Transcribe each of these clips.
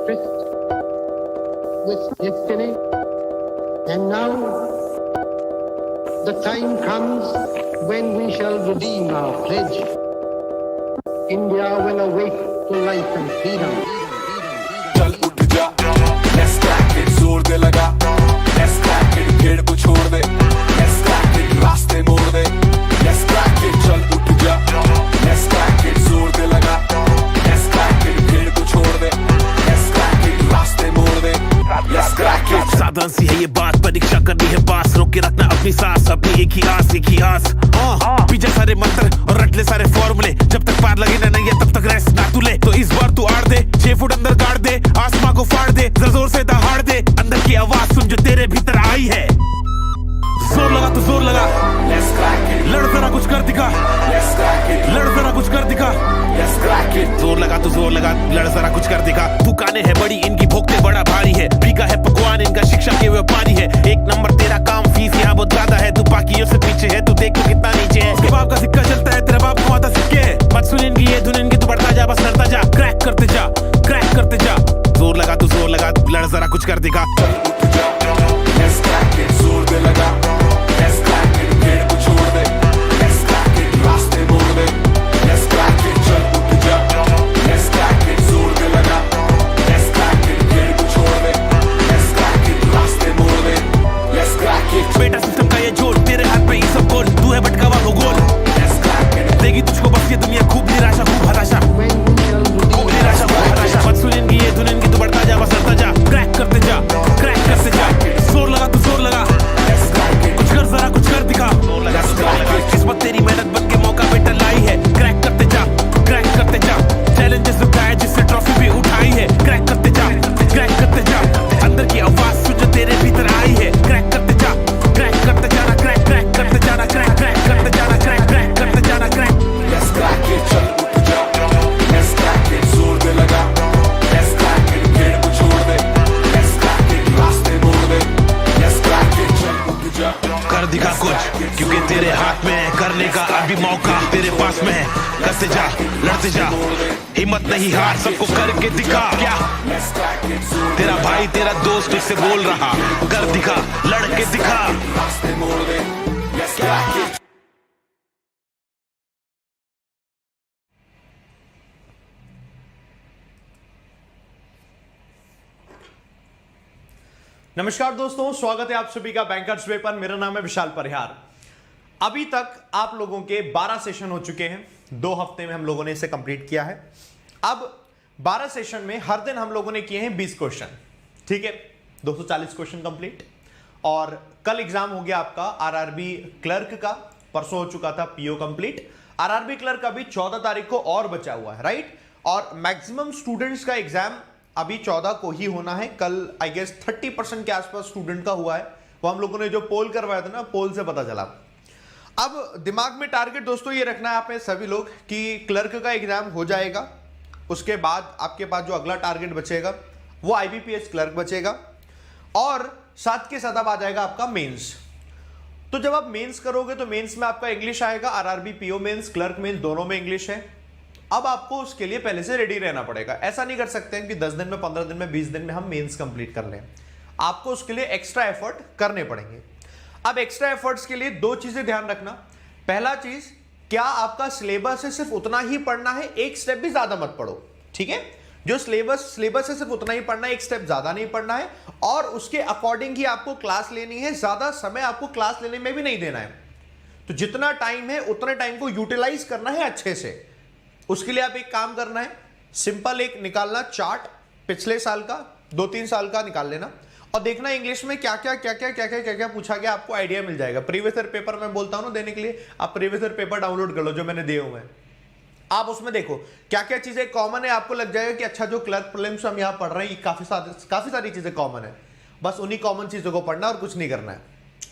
tryst with destiny. And now the time comes when we shall redeem our pledge. India will awake to life and freedom. चल उठ जा, let's crack it, जोर दे लगा, let's crack it, भीड़ को छोड़ दे, let's crack it, रास्ते मोड़ दे, let's crack it, चल उठ जा, let's crack it, जोर दे लगा, let's crack it, भीड़ को छोड़ दे, let's crack it, रास्ते मोड़ दे, let's crack it। साधारण सी है ये बात, परीक्षा करनी है पास, रोक के रखना अपनी सांस, अपनी एक ही आस पीछे सारे मंत्र और रट ले सारे फॉर्मूले, जब तक पार लगे ना नहीं तब तक रेस्ट ना तू ले। तो इस बार तू आड़ दे, 6 फुट अंदर गाड़ दे, आसमां को फाड़ दे, जरा जोर से दहाड़ दे, अंदर की आवाज सुन जो तेरे भीतर आई है। जोर लगा तो जोर लगा, let's crack it, लड़ जरा कुछ कर दिखा, let's crack it, लड़ जरा कुछ कर दिखा, let's crack it। जोर लगा तो जोर लगा, लड़ जरा कुछ कर दिखा। दुकानें है बड़ी इनकी, भोगते बड़ा भारी है, बिका है पकवान इनका, शिक्षा के व्यापारी है। एक नंबर तेरा काम, फीस यहाँ बहुत ज्यादा है, तू बाकियों से पीछे है, तू देखो कितना नीचे है। उसके बाप का सिक्का चलता है, तेरा बाप कमाता सिक्के है। मत सुन इनकी ये धुन इनकी, तू बढ़ता जा बस लड़ता जा, क्रैक करते जा, क्रैक करते जा। जोर लगा तो जोर लगा, लड़ जरा कुछ कर दिखा। Let's crack it, जोर दे लगा, let's crack it, भीड़ को छोड़ दे, let's crack it, रास्ते मोड़ दे, let's crack it, चल उठ जा, let's crack it, जोर दे लगा, let's crack it, भीड़ को छोड़ दे, let's crack it, रास्ते मोड़ दे, let's crack it। बेटा सिस्टम का ये जोर, तेरे हाथ पे ये सब गोल, तू है भटका हुआ भूगोल। Let's crack it, देगी तुझको बस ये दुनिया, खूब निराशा खूब हताशा, When we shall redeem खूब निराशा खूब हताशा। मत सुन इनकी ये धुन इनकी, तू बढ़ता जा बस लड़ता जा, क्रैक करते जा, क्रैक करते जा। जोर लगा तो जोर लगा, let's crack it, कुछ कर जरा कुछ कर दिखा। जोर लगा तो जोर लगा, किस्मत तेरी मेहनत बन के मौका बेटा लाई है, क्रैक करते जा, क्रैक करते जा। चैलेंजेस उठाए जिससे ट्रॉफी भी उठाई है, क्रैक करते जा, क्रैक करते जा। अंदर की आवाज सुन जो तेरे भीतर आई है, क्रैक करते जा, क्रैक करते जाना, क्रैक क्रैक करते जाना, क्रैक क्रैक करते जाना, क्रैक क्रैक करते जाना, क्रैक। let's crack it, चल उठ जा, let's crack it, जोर दे लगा, let's crack it, भीड़ को छोड़ दे, let's crack it, रास्ते मोड़ दे, let's crack it, चल उठ जा। कर दिखा कुछ, क्योंकि तेरे हाथ में है, करने का अभी मौका तेरे पास में है। करते जा, लड़ते जा, हिम्मत नहीं हार, सबको करके दिखा। क्या Let's crack it, जोर तेरा भाई तेरा दोस्त तुझसे बोल रहा, कर दिखा, लड़के दिखा। रास्ते मोड़ दे, let's crack it। नमस्कार दोस्तों, स्वागत है आप सभी का बैंकर्स वे पर। मेरा नाम है विशाल परिहार। अभी तक आप लोगों के 12 सेशन हो चुके हैं, 2 हफ्ते में हम लोगों ने इसे कंप्लीट किया है। अब 12 सेशन में हर दिन हम लोगों ने किए हैं 20 क्वेश्चन, ठीक है, 240 क्वेश्चन कंप्लीट। और कल एग्जाम हो गया आपका आरआरबी क्लर्क का, परसों हो चुका था पीओ कंप्लीट। आरआरबी क्लर्क अभी 14 तारीख को और बचा हुआ है, राइट। और मैक्सिमम स्टूडेंट्स का एग्जाम अभी 14 को ही होना है। कल आई गेस 30% के आसपास स्टूडेंट का हुआ है, वो हम लोगों ने जो पोल करवाया था ना, पोल से पता चला। अब दिमाग में टारगेट दोस्तों ये रखना है आप में सभी लोग कि क्लर्क का एग्जाम हो जाएगा, उसके बाद आपके पास जो अगला टारगेट बचेगा वो आईबीपीएस क्लर्क बचेगा, और साथ के साथ अब आ जाएगा आपका मेंस। तो जब आप मेंस करोगे तो मेंस में आपका इंग्लिश आएगा, RRB PO mains, clerk mains दोनों में इंग्लिश है। अब आपको उसके लिए पहले से रेडी रहना पड़ेगा। ऐसा नहीं कर सकते हैं कि 10 दिन में, 15 दिन में, 20 दिन में हम मेंस कंप्लीट कर लें। आपको उसके लिए एक्स्ट्रा एफर्ट करने पड़ेंगे। अब एक्स्ट्रा एफर्ट्स के लिए 2 चीजें ध्यान रखना। पहला चीज, क्या आपका सिलेबस है सिर्फ उतना ही पढ़ना है, एक स्टेप भी ज्यादा मत पढ़ो, ठीक है। जो सिलेबस है सिर्फ उतना ही पढ़ना है, एक स्टेप ज्यादा नहीं पढ़ना है, और उसके अकॉर्डिंग ही आपको क्लास लेनी है। ज्यादा समय आपको क्लास लेने में भी नहीं देना है। तो जितना टाइम है उतने टाइम को यूटिलाइज करना है अच्छे से। उसके लिए आप एक काम करना है, सिंपल एक निकालना चार्ट, पिछले साल का, 2-3 साल का निकाल लेना, और देखना इंग्लिश में क्या क्या पूछा गया, आपको आइडिया मिल जाएगा। प्रीवियस ईयर पेपर मैं बोलता हूं ना देने के लिए, आप प्रीवियस ईयर पेपर डाउनलोड कर लो जो मैंने दिए हुए हैं। आप उसमें देखो क्या क्या चीजें कॉमन है, आपको लग जाएगा कि अच्छा जो क्लर्क प्रीलिम्स हम यहां पढ़ रहे हैं काफी सारी चीजें कॉमन है। बस उन्हीं कॉमन चीजों को पढ़ना और कुछ नहीं करना है,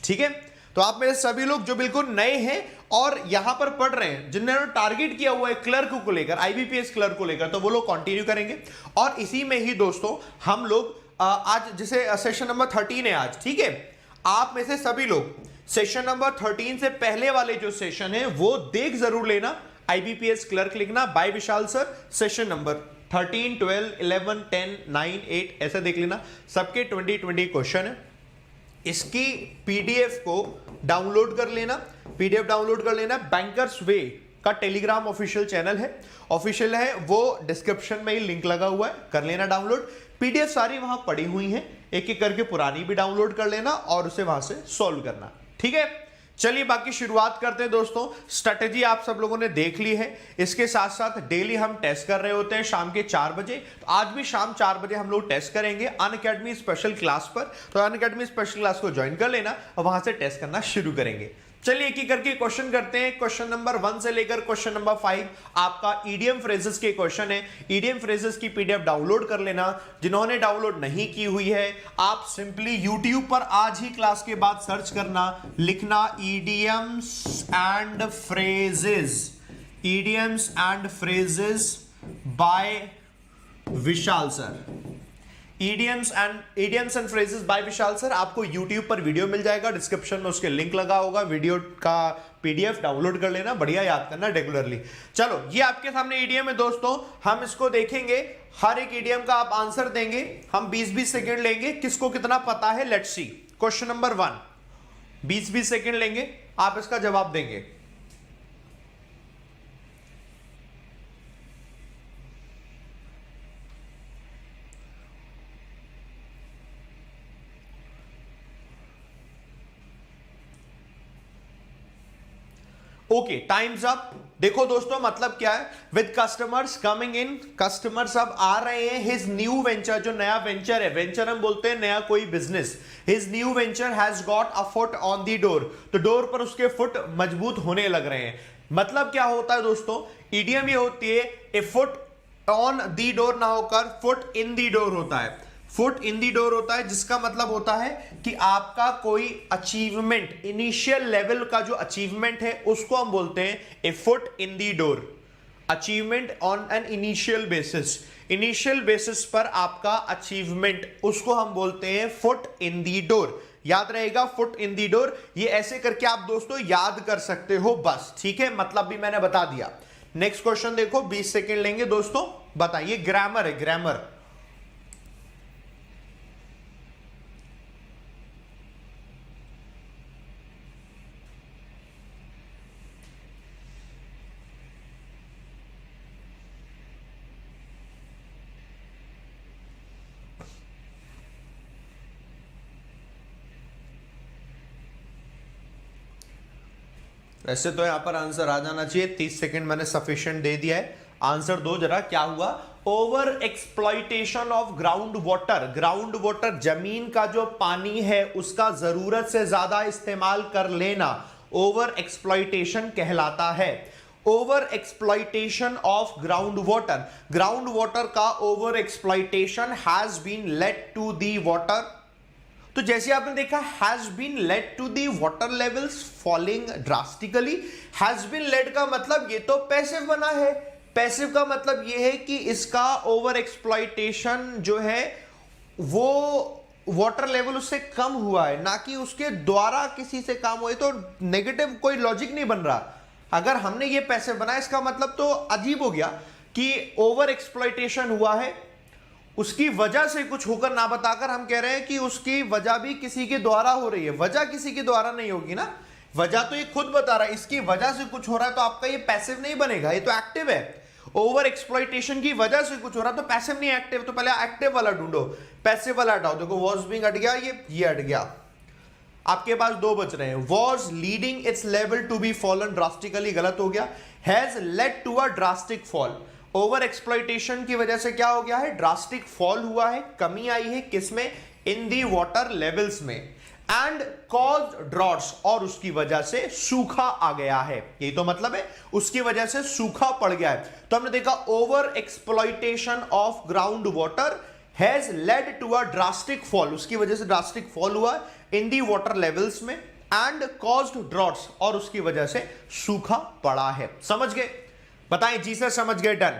ठीक है। तो आप मेरे सभी लोग जो बिल्कुल नए हैं और यहां पर पढ़ रहे हैं, जिन्होंने टारगेट किया हुआ है क्लर्क को लेकर, आईबीपीएस क्लर्क को लेकर, तो वो लोग कंटिन्यू करेंगे। और इसी में ही दोस्तों हम लोग आज जैसे सेशन नंबर 13 है आज, ठीक है। आप में से सभी लोग सेशन नंबर 13 से पहले वाले जो सेशन है वो देख जरूर लेना। आईबीपीएस क्लर्क लिखना bye Vishal sir, session number 13, 12, 11, 10, 9, 8 ऐसे देख लेना, सबके 20 क्वेश्चन है। इसकी पीडीएफ को डाउनलोड कर लेना, पीडीएफ डाउनलोड कर लेना। बैंकर्स वे का टेलीग्राम ऑफिशियल चैनल है, ऑफिशियल है वो, डिस्क्रिप्शन में ही लिंक लगा हुआ है, कर लेना डाउनलोड। पीडीएफ सारी वहां पड़ी हुई हैं, एक एक करके पुरानी भी डाउनलोड कर लेना और उसे वहां से सॉल्व करना, ठीक है। चलिए बाकी शुरुआत करते हैं दोस्तों। स्ट्रेटेजी आप सब लोगों ने देख ली है। इसके साथ साथ डेली हम टेस्ट कर रहे होते हैं शाम के 4 बजे, तो आज भी शाम 4 बजे हम लोग टेस्ट करेंगे अनअकैडमी स्पेशल क्लास पर। तो अनअकैडमी स्पेशल क्लास को ज्वाइन कर लेना और वहां से टेस्ट करना शुरू करेंगे। चलिए एक एक करके क्वेश्चन करते हैं। क्वेश्चन नंबर 1 से लेकर क्वेश्चन नंबर 5 आपका ईडीएम फ्रेजेस के क्वेश्चन है। ईडीएम फ्रेजेस की पीडीएफ डाउनलोड कर लेना। जिन्होंने डाउनलोड नहीं की हुई है आप सिंपली YouTube पर आज ही क्लास के बाद सर्च करना, लिखना idioms and phrases, idioms and phrases by Vishal sir, idioms and phrases by Vishal sir. आपको YouTube पर वीडियो मिल जाएगा, डिस्क्रिप्शन में उसके लिंक लगा होगा, वीडियो का पीडीएफ डाउनलोड कर लेना, बढ़िया याद करना रेगुलरली। चलो ये आपके सामने ईडीएम है दोस्तों, हम इसको देखेंगे, हर एक ईडीएम का आप आंसर देंगे, हम 20-20 सेकेंड लेंगे, किसको कितना पता है let's see. Question number 1 20-20 second लेंगे, आप इसका जवाब देंगे। Okay time's up. देखो दोस्तों मतलब क्या है, with customers coming in, customers अब आ रहे हैं। हिज न्यू वेंचर, जो नया वेंचर है, वेंचर हम बोलते हैं नया कोई business. His new venture has got a foot on the door, तो डोर पर उसके फुट मजबूत होने लग रहे हैं। मतलब क्या होता है दोस्तों, ईडीएम ये होती है ए फुट ऑन द डोर ना होकर फुट इन द डोर होता है, फुट इन दी डोर होता है, जिसका मतलब होता है कि आपका कोई अचीवमेंट, इनिशियल लेवल का जो अचीवमेंट है उसको हम बोलते हैं a foot in the door. Achievement on an initial basis, initial basis पर आपका अचीवमेंट, उसको हम बोलते हैं फुट इन दी डोर। याद रहेगा फुट इन दी डोर, ये ऐसे करके आप दोस्तों याद कर सकते हो बस, ठीक है, मतलब भी मैंने बता दिया। नेक्स्ट क्वेश्चन देखो, 20 सेकेंड लेंगे दोस्तों, बताइए। ग्रामर है, ग्रामर। वैसे तो यहां पर आंसर आ जाना चाहिए, 30 सेकंड मैंने सफिशिएंट दे दिया है। आंसर दो जरा, क्या हुआ? Over exploitation of ground water. Ground water, जमीन का जो पानी है उसका जरूरत से ज्यादा इस्तेमाल कर लेना ओवर एक्सप्लॉइटेशन कहलाता है। Over exploitation of ground water, ground water का over exploitation has been led to the water. तो जैसे आपने देखा has been led to the water levels falling drastically. Has been led का मतलब ये तो पैसिव बना है, पैसिव का मतलब ये है कि इसका ओवर एक्सप्लॉइटेशन जो है वो वाटर लेवल उससे कम हुआ है, ना कि उसके द्वारा किसी से काम हुआ है। तो नेगेटिव कोई लॉजिक नहीं बन रहा। अगर हमने ये पैसिव बनाया इसका मतलब तो अजीब हो गया कि ओवर एक्सप्लॉइटेशन हुआ है, उसकी वजह से कुछ होकर ना बताकर हम कह रहे हैं कि उसकी वजह भी किसी के द्वारा हो रही है। वजह किसी के द्वारा नहीं होगी ना, वजह तो ये खुद बता रहा है, इसकी वजह से कुछ हो रहा है, तो आपका ये पैसिव नहीं बनेगा, ये तो एक्टिव है। ओवर एक्सप्लॉइटेशन की वजह से कुछ हो रहा है तो पैसिव नहीं एक्टिव। तो पहले एक्टिव वाला ढूंढो, पैसिव वाला हटाओ। देखो वॉज बीइंग हट गया, ये हट गया, आपके पास दो बच रहे हैं। Was leading its level to be fallen drastically, गलत हो गया। Has led to a drastic fall, over exploitation की वजह से क्या हो गया है? ड्रास्टिक फॉल हुआ है, कमी आई है किसमें? इन दी वाटर लेवल्स में। एंड कॉज ड्रॉट्स, और उसकी वजह से सूखा आ गया है, यही तो मतलब है, उसकी वजह से सूखा पड़ गया है। तो हमने देखा over exploitation of ground water has led to a drastic fall, उसकी वजह से ड्रास्टिक फॉल हुआ इन दी वाटर लेवल्स में। एंड कॉज्ड ड्रॉट्स, और उसकी वजह से सूखा पड़ा है। समझ गए? बताएं जी सर समझ गए, डन,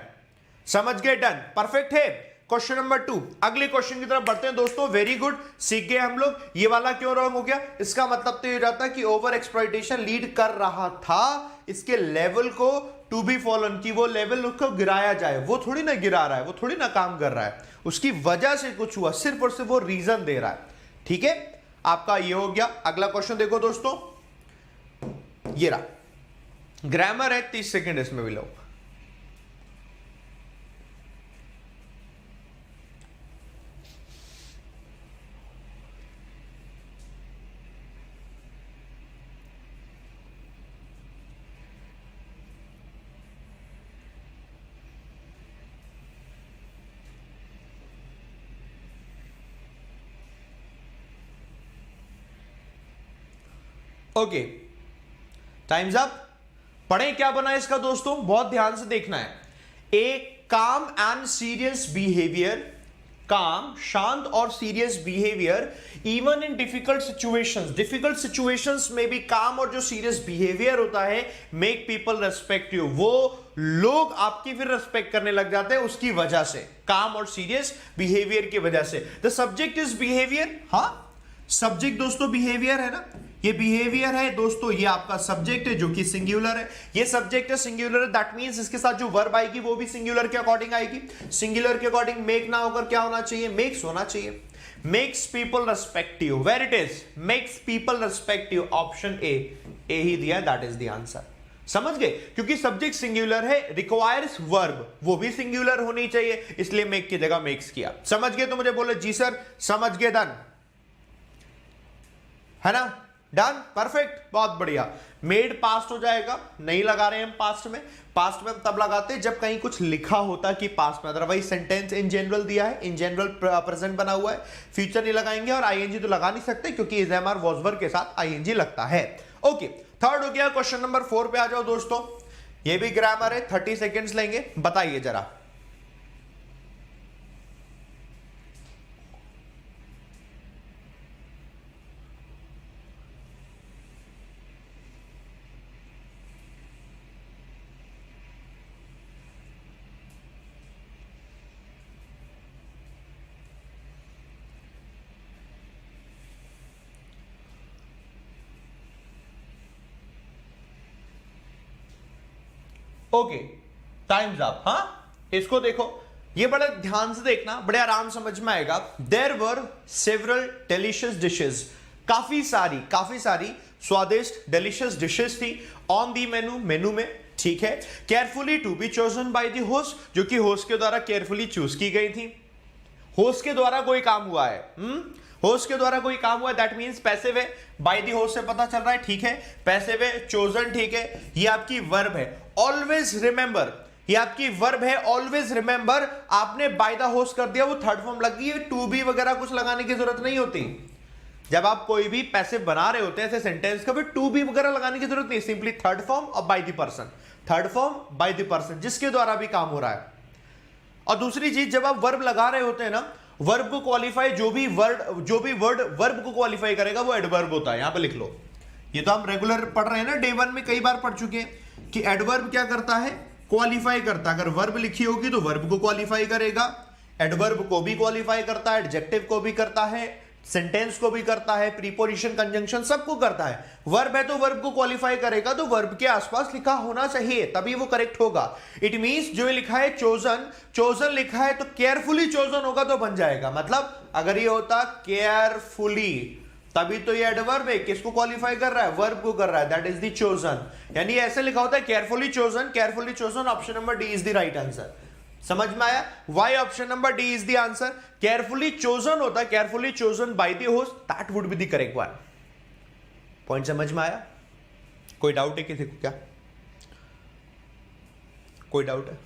समझ गए, डन, परफेक्ट है। क्वेश्चन नंबर 2, अगले क्वेश्चन की तरफ बढ़ते हैं दोस्तों। वेरी गुड, सीख गए हम लोग। ये वाला क्यों रॉन्ग हो गया? इसका मतलब तो ये रहता कि ओवर एक्सप्लॉइटेशन लीड कर रहा था, इसके लेवल को टू बी फॉलन की वो लेवल उसको गिराया जाए, वो थोड़ी ना गिरा रहा है, वो थोड़ी ना काम कर रहा है, उसकी वजह से कुछ हुआ, सिर्फ और सिर्फ वो रीजन दे रहा है। ठीक है, आपका ये हो गया। अगला क्वेश्चन देखो दोस्तों, ये रहा, ग्रामर है, 30 सेकेंड इसमें भी लो। Okay, time's up. पढ़ें क्या बना है इसका दोस्तों, बहुत ध्यान से देखना है। ए काम एंड सीरियस बिहेवियर, काम शांत और serious behaviour even in difficult situations, difficult situations में भी काम और जो सीरियस बिहेवियर होता है मेक पीपल रेस्पेक्ट यू, वो लोग आपकी फिर रेस्पेक्ट करने लग जाते हैं उसकी वजह से, काम और सीरियस बिहेवियर की वजह से। द सब्जेक्ट इज बिहेवियर, हाँ सब्जेक्ट दोस्तों बिहेवियर है ना, ये बिहेवियर है दोस्तों, ये आपका सब्जेक्ट है जो कि सिंगुलर है, ये सब्जेक्ट है सिंगुलर है, दैट मींस इसके साथ जो वर्ब आएगी वो भी सिंगुलर के अकॉर्डिंग आएगी। सिंगुलर के अकॉर्डिंग मेक ना होकर क्या होना चाहिए, मेक्स होना चाहिए। Makes people respect you, where it is, makes people respect you, option A ही दिया, दैट इज द आंसर। समझ गए, क्योंकि सब्जेक्ट सिंगुलर है, रिक्वायर्स वर्ब, वो भी सिंगुलर होनी चाहिए, इसलिए मेक की जगह मेक्स किया। समझ गए तो मुझे बोले जी सर समझ गए, डन है ना, डन, परफेक्ट, बहुत बढ़िया। मेड पास्ट हो जाएगा, नहीं लगा रहे हैं हम पास्ट में, पास्ट में हम तब लगाते हैं जब कहीं कुछ लिखा होता कि पास्ट में, अदरवाइज सेंटेंस इन जनरल दिया है, इन जनरल प्रेजेंट बना हुआ है, फ्यूचर नहीं लगाएंगे, और आईएनजी तो लगा नहीं सकते क्योंकि is am are was verb के साथ आईएनजी लगता है। ओके, थर्ड हो गया, क्वेश्चन नंबर 4 पे आ जाओ दोस्तों, ये भी ग्रामर है, 30 सेकेंड्स लेंगे, बताइए जरा। Okay, time's up. हाँ इसको देखो, ये बड़े ध्यान से देखना, बड़े आराम समझ में आएगा। There were several delicious dishes, काफी सारी स्वादिष्ट डिलीशियस डिशेस थी ऑन दी मेनू, मेनू में, ठीक है। Carefully to be chosen by the host, जो कि होस्ट के द्वारा केयरफुली चूज की गई थी, होस्ट के द्वारा कोई काम हुआ है, होस्ट के द्वारा कोई काम हुआ है, दैट मींस पैसिव है, बाय द होस्ट से पता चल रहा है, ठीक है, पैसिव है, चोजन, ठीक है, ये आपकी वर्ब है। ऑलवेज रिमेंबर, ये आपकी वर्ब है, ऑलवेज रिमेंबर, आपने बाय द होस्ट कर दिया, वो थर्ड फॉर्म लग गई है, टू बी वगैरह कुछ लगाने की जरूरत नहीं होती। जब आप कोई भी पैसिव बना रहे होते हैं ऐसे सेंटेंस का, फिर टू बी वगैरह लगाने की जरूरत नहीं, सिंपली थर्ड फॉर्म और by the person, third form by the person, जिसके द्वारा भी काम हो रहा है। और दूसरी चीज, जब आप वर्ब लगा रहे होते हैं ना, वर्ब को क्वालिफाई, जो भी वर्ड वर्ब को क्वालिफाई करेगा वो एडवर्ब होता है, यहां पे लिख लो। ये तो हम रेगुलर पढ़ रहे हैं ना, डे 1 में कई बार पढ़ चुके हैं कि एडवर्ब क्या करता है, क्वालिफाई करता है। अगर वर्ब लिखी होगी तो वर्ब को क्वालिफाई करेगा, एडवर्ब को भी क्वालिफाई करता है, एडजेक्टिव को भी करता है, सेंटेंस को भी करता है, प्रीपोजिशन, कंजंक्शन सबको करता है। वर्ब है तो वर्ब को क्वालिफाई करेगा, तो वर्ब के आसपास लिखा होना चाहिए, तभी वो करेक्ट होगा। इट मींस जो लिखा है चोजन, चोजन लिखा है तो केयरफुली चोजन होगा तो बन जाएगा। मतलब अगर ये होता केयरफुली, तभी तो ये एडवर्ब है, किसको क्वालिफाई कर रहा है, वर्ब को कर रहा है, दैट इज द चोजन। यानी ऐसे लिखा होता है carefully chosen, carefully chosen, option number D is the right answer. समझ में आया, Y option number D is the answer. Carefully chosen होता है, carefully chosen by the host, that would be the correct one. Point समझ में आया, कोई doubt है किसी को, क्या कोई डाउट है?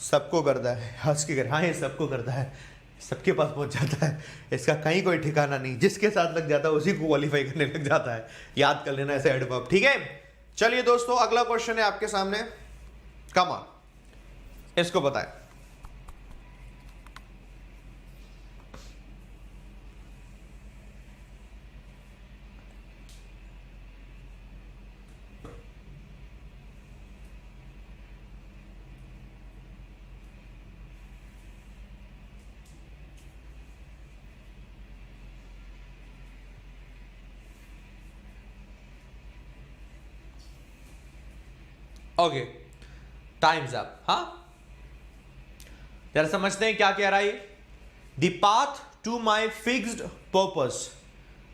सबको करता है, हंस के कर, हाँ ये सबको करता है, सबके पास पहुंच जाता है, इसका कहीं कोई ठिकाना नहीं, जिसके साथ लग जाता है उसी को क्वालिफाई करने लग जाता है। याद कर लेना ऐसे एडवर्ब, ठीक है। चलिए दोस्तों, अगला क्वेश्चन है आपके सामने, कम ऑन, इसको बताएं। Okay, time's up. हाँ, जरा समझते हैं क्या कह रहा है ये। The path to my fixed purpose,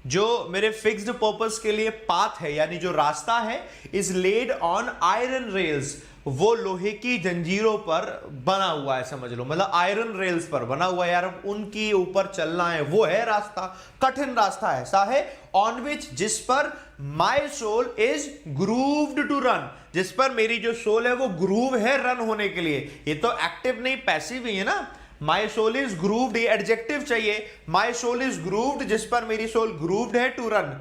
जो मेरे फिक्स्ड पर्पस के लिए पाथ है, यानी जो रास्ता है, is laid on iron rails, वो लोहे की जंजीरों पर बना हुआ है, समझ लो, मतलब आयरन रेल्स पर बना हुआ है यार, उनकी ऊपर चलना है, वो है रास्ता, कठिन रास्ता ऐसा है, ऑन विच, जिस पर my soul is grooved to run, जिस पर मेरी जो सोल है वो ग्रूव है रन होने के लिए। ये तो एक्टिव नहीं पैसिव ही है ना। माई सोल इज ग्रूव्ड, ये एडजेक्टिव चाहिए। माई सोल इज ग्रूव्ड, जिस पर मेरी सोल ग्रूव्ड है, टू रन,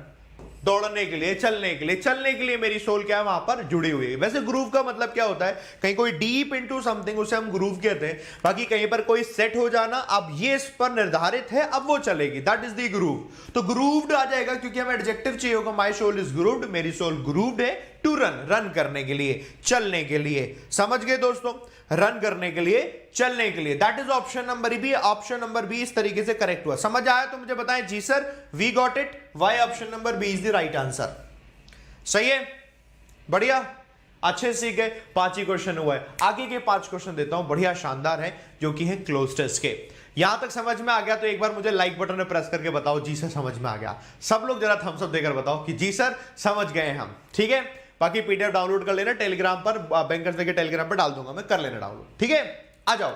दौड़ने के लिए, चलने के लिए, चलने के लिए मेरी सोल क्या है वहां पर जुड़ी हुई है। वैसे ग्रूव का मतलब क्या होता है, कहीं कोई डीप इनटू समथिंग, उसे हम ग्रूव कहते हैं। बाकी कहीं पर कोई सेट हो जाना, अब ये इस पर निर्धारित है, अब वो चलेगी, दैट इज द ग्रूव। तो ग्रूव्ड आ जाएगा क्योंकि हमें एडजेक्टिव चाहिए होगा। माई सोल इज ग्रूव्ड, मेरी सोल ग्रूव्ड है, टू रन, रन करने के लिए, चलने के लिए। समझ गए दोस्तों, रन करने के लिए, चलने के लिए, that is option number B. Option number B इस तरीके से करेक्ट हुआ। समझ आया तो मुझे बताएं जी sir, we got it, why option number B is the right answer. सही है, बढ़िया, अच्छे से सीख गए। 5 ही क्वेश्चन हुआ है, आगे के 5 क्वेश्चन देता हूं, बढ़िया शानदार है, जो कि है क्लोज टेस्ट के। यहां तक समझ में आ गया तो एक बार मुझे लाइक बटन में प्रेस करके बताओ जी सर समझ में आ गया। सब लोग जरा थम्स अप देकर बताओ कि जी सर समझ गए हम, ठीक है। बाकी पीडीएफ डाउनलोड कर लेना, टेलीग्राम पर, बैंकर्स के टेलीग्राम पर डाल दूंगा मैं, कर लेना डाउनलोड, ठीक है। आ जाओ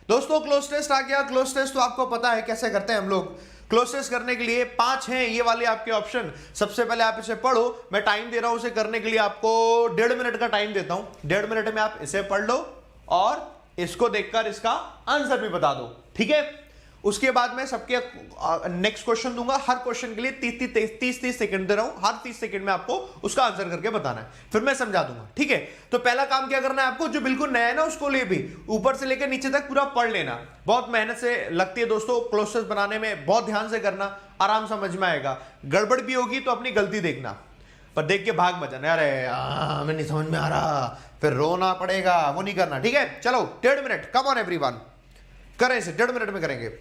दोस्तों, क्लोज टेस्ट आ गया। क्लोज टेस्ट तो आपको पता है कैसे करते हैं हम लोग। क्लोज टेस्ट करने के लिए 5 हैं ये वाले आपके ऑप्शन। सबसे पहले आप इसे पढ़ो, मैं टाइम दे रहा हूं इसे करने के लिए, आपको 1.5 मिनट का टाइम देता हूं। 1.5 मिनट में आप इसे पढ़ लो और इसको देखकर इसका आंसर भी बता दो, ठीक है। उसके बाद मैं सबके नेक्स्ट क्वेश्चन दूंगा, हर क्वेश्चन के लिए 30 सेकंड दे रहा हूं, हर 30 सेकंड में आपको उसका आंसर करके बताना है, फिर मैं समझा दूंगा, ठीक है। तो पहला काम क्या करना है आपको, जो बिल्कुल नया है ना उसको लिए भी ऊपर से लेकर नीचे तक पूरा पढ़ लेना। बहुत मेहनत से लगती है दोस्तों, क्लोज टेस्ट बनाने में बहुत ध्यान से करना, आराम समझ में आएगा। गड़बड़ भी होगी तो अपनी गलती देखना, पर देख के भाग मत जाना, अरे हमें नहीं समझ में आ रहा, फिर रोना पड़ेगा, वो नहीं करना, ठीक है। चलो 1.5 मिनट, कम ऑन एवरीवन, करें इसे, 1.5 मिनट में करेंगे।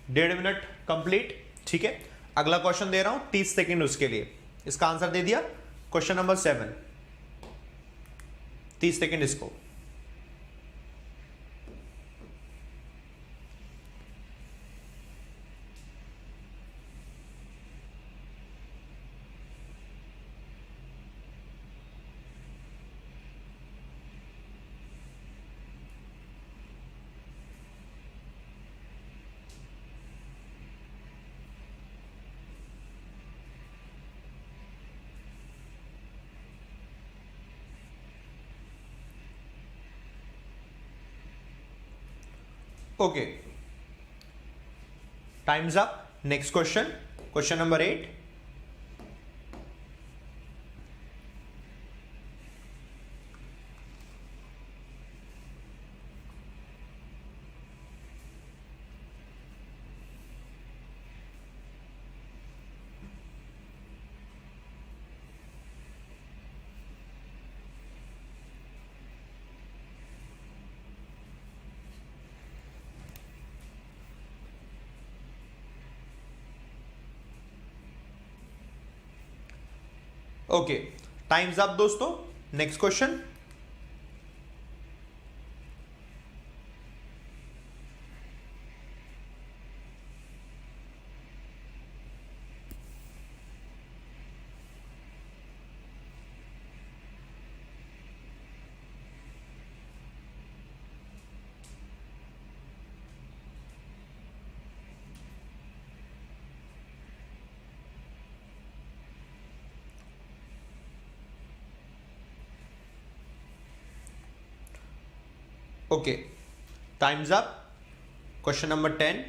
डेढ़ मिनट कंप्लीट, ठीक है। अगला क्वेश्चन दे रहा हूं 30 सेकंड उसके लिए, इसका आंसर दे दिया, क्वेश्चन नंबर 7, 30 सेकंड इसको। Okay, time's up. Next question, question number 8। Okay, time's up दोस्तों। Next question. Okay, time's up. Question number 10।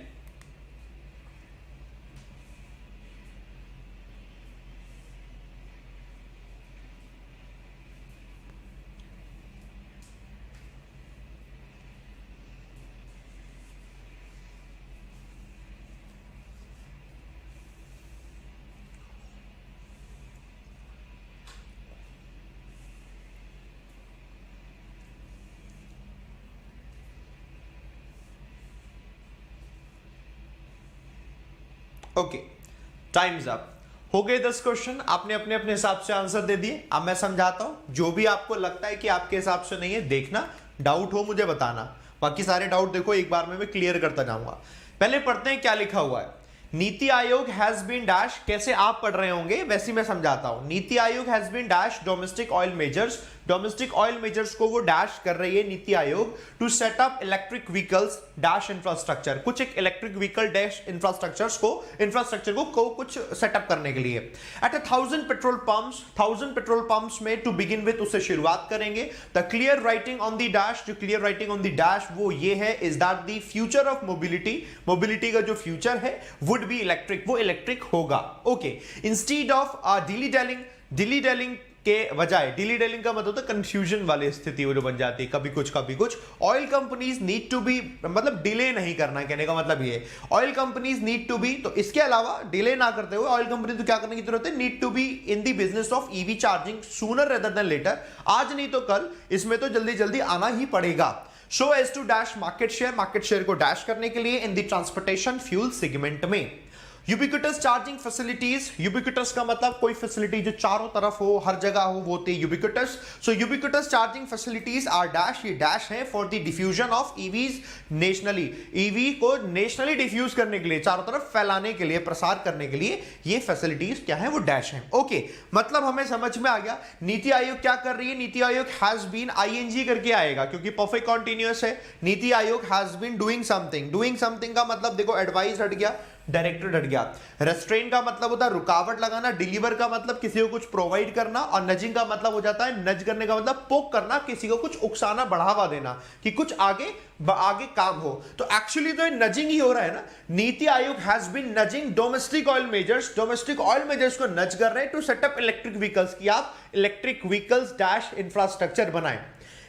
Okay, time's up. हो गए 10 क्वेश्चन, आपने अपने अपने हिसाब से आंसर दे दिए। अब मैं समझाता हूं, जो भी आपको लगता है कि आपके हिसाब से नहीं है, देखना, डाउट हो मुझे बताना। बाकी सारे डाउट देखो एक बार में मैं क्लियर करता जाऊंगा। पहले पढ़ते हैं क्या लिखा हुआ है। Niti Aayog has been dash, कैसे आप पढ़ रहे होंगे वैसे मैं समझाता हूं। Niti Aayog has been dash domestic oil majors, domestic oil majors को वो डैश कर रही है Niti Aayog to set up electric vehicles dash infrastructure, कुछ एक इलेक्ट्रिक व्हीकल डैश इंफ्रास्ट्रक्चर को कुछ सेटअप करने के लिए। At 1000 petrol pumps, 1000 petrol pumps में टू बिगिन विद उससे शुरुआत करेंगे। The clear writing on the dash, जो clear writing on the dash वो ये है, is that the future of mobility, mobility का जो फ्यूचर है वुड बी इलेक्ट्रिक, वो इलेक्ट्रिक होगा। Okay, instead of dilly dallying के बजाय, डिली डेलिंग का मतलब कंफ्यूजन वाली स्थिति वो जो बन जाती है कभी कुछ। Oil companies need to be, मतलब डिले नहीं करना, कहने का मतलब ये oil companies need to be, तो इसके अलावा डिले ना करते हुए ऑयल कंपनी तो क्या करने की जरूरत है, need to be in the business of EV charging sooner rather than later, आज नहीं तो कल, इसमें तो जल्दी जल्दी आना ही पड़ेगा। So as to dash market share को डैश करने के लिए in the transportation fuel segment में। यूबिक्विटस चार्जिंग फैसिलिटीज, यूबिक्विटस का मतलब कोई फैसिलिटी जो चारों तरफ हो, हर जगह हो, वो होती है ubiquitous. So ubiquitous charging facilities are dash, ये डैश है for the diffusion of EVs nationally, EV को नेशनली डिफ्यूज करने के लिए, चारों तरफ फैलाने के लिए, प्रसार करने के लिए ये फैसिलिटीज क्या है, वो डैश है। ओके, मतलब हमें समझ में आ गया नीति आयोग क्या कर रही है। Niti Aayog has been, ING करके आएगा क्योंकि परफेक्ट कॉन्टिन्यूअस है। Niti Aayog has been doing something, doing something का मतलब देखो एडवाइस हट गया, डायरेक्टर हट गया। रेस्ट्रेन का मतलब होता है रुकावट लगाना, डिलीवर का मतलब किसी को कुछ प्रोवाइड करना, और नजिंग का मतलब हो जाता है, नज करने का मतलब पोक करना, किसी को कुछ उकसाना, बढ़ावा देना कि कुछ आगे काम हो। तो एक्चुअली तो ये नजिंग ही हो रहा है ना। Niti Aayog has been nudging domestic oil majors, domestic oil majors को नज कर रहे हैं टू सेटअप इलेक्ट्रिक व्हीकल्स, की आप इलेक्ट्रिक व्हीकल्स डैश इंफ्रास्ट्रक्चर बनाएं,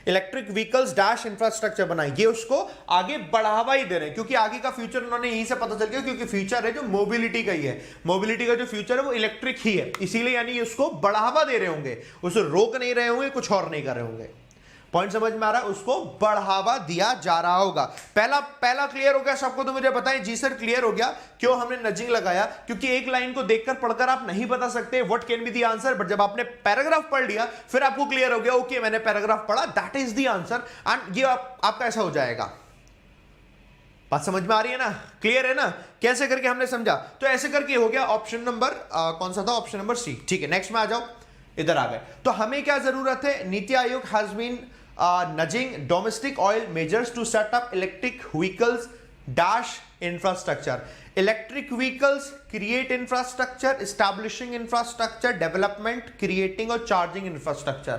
इलेक्ट्रिक व्हीकल्स डैश इंफ्रास्ट्रक्चर बनाएंगे, उसको आगे बढ़ावा ही दे रहे हैं क्योंकि आगे का फ्यूचर उन्होंने यहीं से पता चल गया, क्योंकि फ्यूचर है जो मोबिलिटी का ही है, मोबिलिटी का जो फ्यूचर है वो इलेक्ट्रिक ही है, इसीलिए यानी उसको बढ़ावा दे रहे होंगे, उसे रोक नहीं रहे होंगे, कुछ और नहीं कर रहे होंगे। पॉइंट समझ में आ रहा है, उसको बढ़ावा दिया जा रहा होगा। पहला क्लियर हो गया सबको, तो मुझे बताएं जी सर क्लियर हो गया क्यों हमने नजिंग लगाया, क्योंकि एक लाइन को देखकर पढ़कर आप नहीं बता सकते what can be the answer, but जब आपने पैराग्राफ पढ़ लिया फिर आपको क्लियर हो गया, ओके मैंने पैराग्राफ पढ़ा, that is the answer, and ये आपका ऐसा हो जाएगा। बात समझ में आ रही है ना, क्लियर है ना, कैसे करके हमने समझा। तो ऐसे करके हो गया ऑप्शन नंबर कौन सा था, ऑप्शन नंबर सी। ठीक है, नेक्स्ट में आ जाओ, इधर आ गए। तो हमें क्या जरूरत है, Niti Aayog has been nudging domestic oil measures to set up electric vehicles dash infrastructure. Electric vehicles create infrastructure, establishing infrastructure, development, creating और charging infrastructure.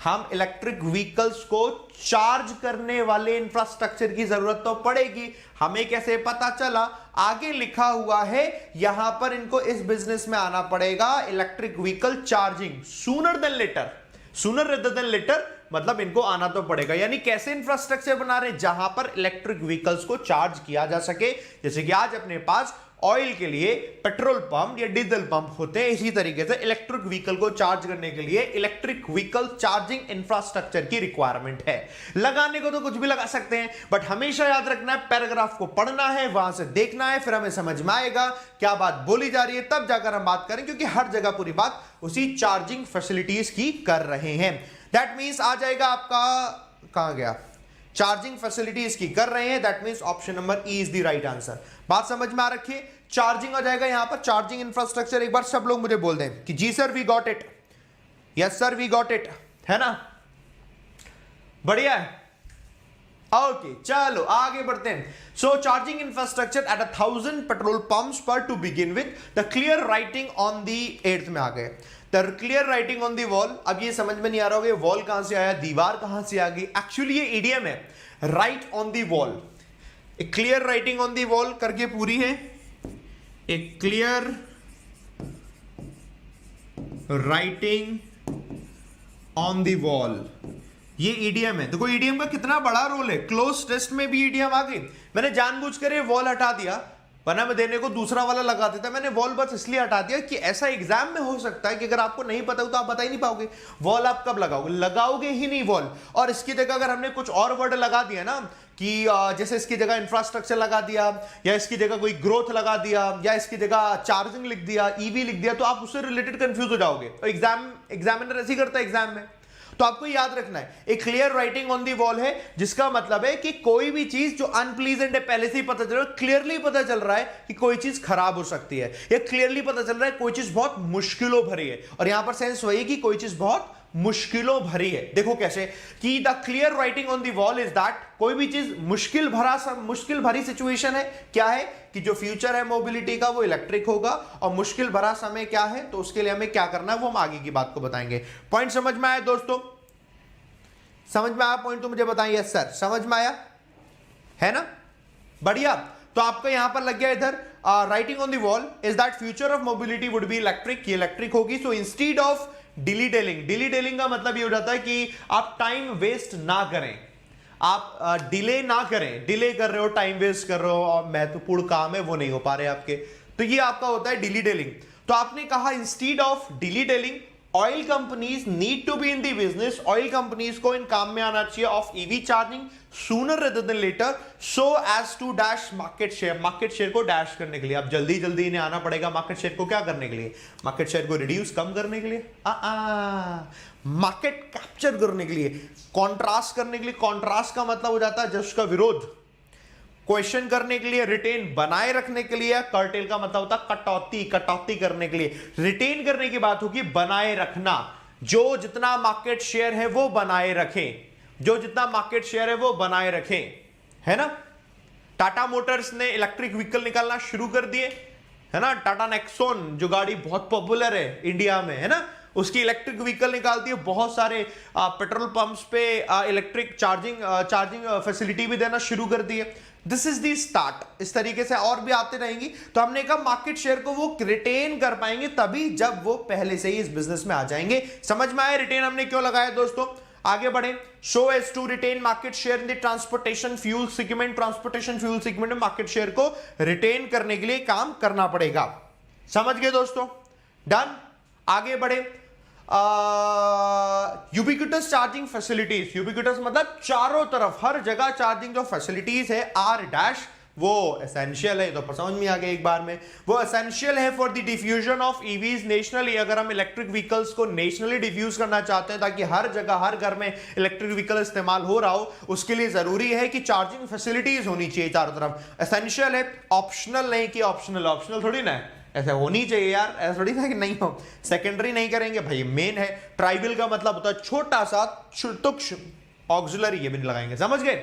हम इलेक्ट्रिक व्हीकल्स को चार्ज करने वाले इंफ्रास्ट्रक्चर की जरूरत तो पड़ेगी। हमें कैसे पता चला, आगे लिखा हुआ है यहां पर इनको इस बिजनेस में आना पड़ेगा, electric vehicle charging sooner than later, sooner rather than later, मतलब इनको आना तो पड़ेगा। यानी कैसे इंफ्रास्ट्रक्चर बना रहे हैं, जहां पर इलेक्ट्रिक व्हीकल्स को चार्ज किया जा सके, जैसे कि आज अपने पास ऑयल के लिए पेट्रोल पंप या डीजल पंप होते हैं, इसी तरीके से इलेक्ट्रिक व्हीकल को चार्ज करने के लिए इलेक्ट्रिक व्हीकल चार्जिंग इंफ्रास्ट्रक्चर की रिक्वायरमेंट है। लगाने को तो कुछ भी लगा सकते हैं, बट हमेशा याद रखना है पैराग्राफ को पढ़ना है, वहां से देखना है, फिर हमें समझ में आएगा क्या बात बोली जा रही है, तब जाकर हम बात करें, क्योंकि हर जगह पूरी बात उसी चार्जिंग फैसिलिटीज की कर रहे हैं। दैट मींस आ जाएगा आपका, कहां गया, चार्जिंग फैसिलिटीज की कर रहे हैं, that means option number E is the right answer. बात समझ में आ रखी है? चार्जिंग हो जाएगा यहां पर, चार्जिंग इंफ्रास्ट्रक्चर। एक बार सब लोग मुझे बोल दें कि जी sir we got it, yes sir we got it, है ना, बढ़िया है, ओके चलो आगे बढ़ते हैं। So charging infrastructure at 1000 petrol pumps पर to begin with the clear writing on the 8th में आ गए, the clear writing on the wall. अब ये समझ में नहीं आ रहा होगा वॉल कहां से आया, दीवार कहां से आ गई, एक्चुअली ये ईडीएम है, राइट ऑन दी वॉल। एक clear writing on the wall करके पूरी है, एक clear writing on the wall, ये ईडीएम है। देखो ईडीएम का कितना बड़ा रोल है, क्लोज टेस्ट में भी ईडीएम आ गई। मैंने जानबूझकर ये वॉल हटा दिया, वरना मैं देने को दूसरा वाला लगा देता। मैंने वॉल बस इसलिए हटा दिया कि ऐसा एग्जाम में हो सकता है कि अगर आपको नहीं पता हो तो आप बता ही नहीं पाओगे। वॉल आप कब लगाओगे, लगाओगे ही नहीं वॉल। और इसकी जगह अगर हमने कुछ और वर्ड लगा दिया ना, कि जैसे इसकी जगह इंफ्रास्ट्रक्चर लगा दिया, या इसकी जगह कोई ग्रोथ लगा दिया, या इसकी जगह चार्जिंग लिख दिया, ईवी लिख दिया, तो आप उससे रिलेटेड कंफ्यूज हो जाओगे। तो एग्जामिनर ऐसे ही करता है एग्जाम में। तो आपको याद रखना है एक clear writing on the wall है, जिसका मतलब है कि कोई भी चीज जो अनप्लीजेंट है पहले से ही पता चल रहा है, क्लियरली पता चल रहा है कि कोई चीज खराब हो सकती है, या क्लियरली पता चल रहा है कोई चीज बहुत मुश्किलों भरी है। और यहां पर सेंस वही कि कोई चीज बहुत मुश्किलों भरी है। देखो कैसे कि the clear writing on the wall is that कोई भी चीज मुश्किल भरी सिचुएशन है, क्या है कि जो फ्यूचर है मोबिलिटी का वो इलेक्ट्रिक होगा, और मुश्किल भरा समय क्या है तो उसके लिए हमें क्या करना है वो हम आगे की बात को बताएंगे। पॉइंट समझ में आया दोस्तों, समझ में आया पॉइंट तो मुझे बताइए। यस सर समझ में आया, है ना, बढ़िया। तो आपको यहां पर लग गया इधर writing on the wall is that future of mobility would be electric, ये इलेक्ट्रिक होगी। सो इंस्टीड ऑफ डिली टेलिंग का मतलब ये हो जाता है कि आप टाइम वेस्ट ना करें, आप डिले ना करें, डिले कर रहे हो, टाइम वेस्ट कर रहे हो, और महत्वपूर्ण काम है वो नहीं हो पा रहे आपके, तो ये आपका होता है डिली टेलिंग। तो आपने कहा instead of dilly dallying oil companies need to be in the business, oil companies को इन काम में आना चाहिए of EV charging sooner rather than later, so as to dash market share, market share को डैश करने के लिए। अब जल्दी जल्दी इन्हें आना पड़ेगा मार्केट शेयर को क्या करने के लिए, मार्केट शेयर को रिड्यूस कम करने के लिए, मार्केट कैप्चर करने के लिए, कॉन्ट्रास्ट करने के लिए। कॉन्ट्रास्ट का मतलब हो जाता है जिसका विरोध, क्वेश्चन करने के लिए, रिटेन बनाए रखने के लिए। कर्टेल का मतलब होता है कटौती, कटौती करने के लिए। रिटेन करने की बात होगी बनाए रखना, जो जितना मार्केट शेयर है वो बनाए रखें, जो जितना मार्केट शेयर है वो बनाए रखें, है ना। टाटा मोटर्स ने इलेक्ट्रिक व्हीकल निकालना शुरू कर दिए, है ना। टाटा नेक्सॉन जो गाड़ी बहुत पॉपुलर है इंडिया में, है ना, उसकी इलेक्ट्रिक व्हीकल निकालती है। बहुत सारे पेट्रोल पंप्स पे इलेक्ट्रिक चार्जिंग फैसिलिटी भी देना शुरू कर दी है। This is the start. इस तरीके से और भी आते रहेंगी। तो हमने कहा मार्केट शेयर को वो रिटेन कर पाएंगे तभी जब वो पहले से ही इस बिजनेस में आ जाएंगे। समझ में आया रिटेन हमने क्यों लगाया दोस्तों। आगे बढ़े। So as to retain market share in the transportation fuel segment, transportation fuel segment में मार्केट शेयर को रिटेन करने के लिए काम करना पड़ेगा। समझ गए दोस्तों, डन। आगे बढ़े। यूबिक्विटस चार्जिंग फैसिलिटीज, यूबिक्विटस मतलब चारों तरफ हर जगह चार्जिंग जो फैसिलिटीज है आर डैश वो एसेंशियल है। तो समझ में आ गया एक बार में, वो एसेंशियल है for the diffusion of EVs nationally. अगर हम इलेक्ट्रिक व्हीकल्स को नेशनली डिफ्यूज करना चाहते हैं ताकि हर जगह हर घर में इलेक्ट्रिक व्हीकल इस्तेमाल हो रहा हो, उसके लिए जरूरी है कि चार्जिंग फैसिलिटीज होनी चाहिए चारों तरफ। एसेंशियल है, ऑप्शनल नहीं कि ऑप्शनल, ऑप्शनल थोड़ी ना है, ऐसा होनी चाहिए यार, ऐसा थोड़ी ना कि नहीं हो, सेकेंडरी नहीं करेंगे भाई, मेन है। ट्राइबल का मतलब होता है छोटा सा, तुक्ष, ऑक्सिलरी ये भी नहीं लगाएंगे। समझ गए,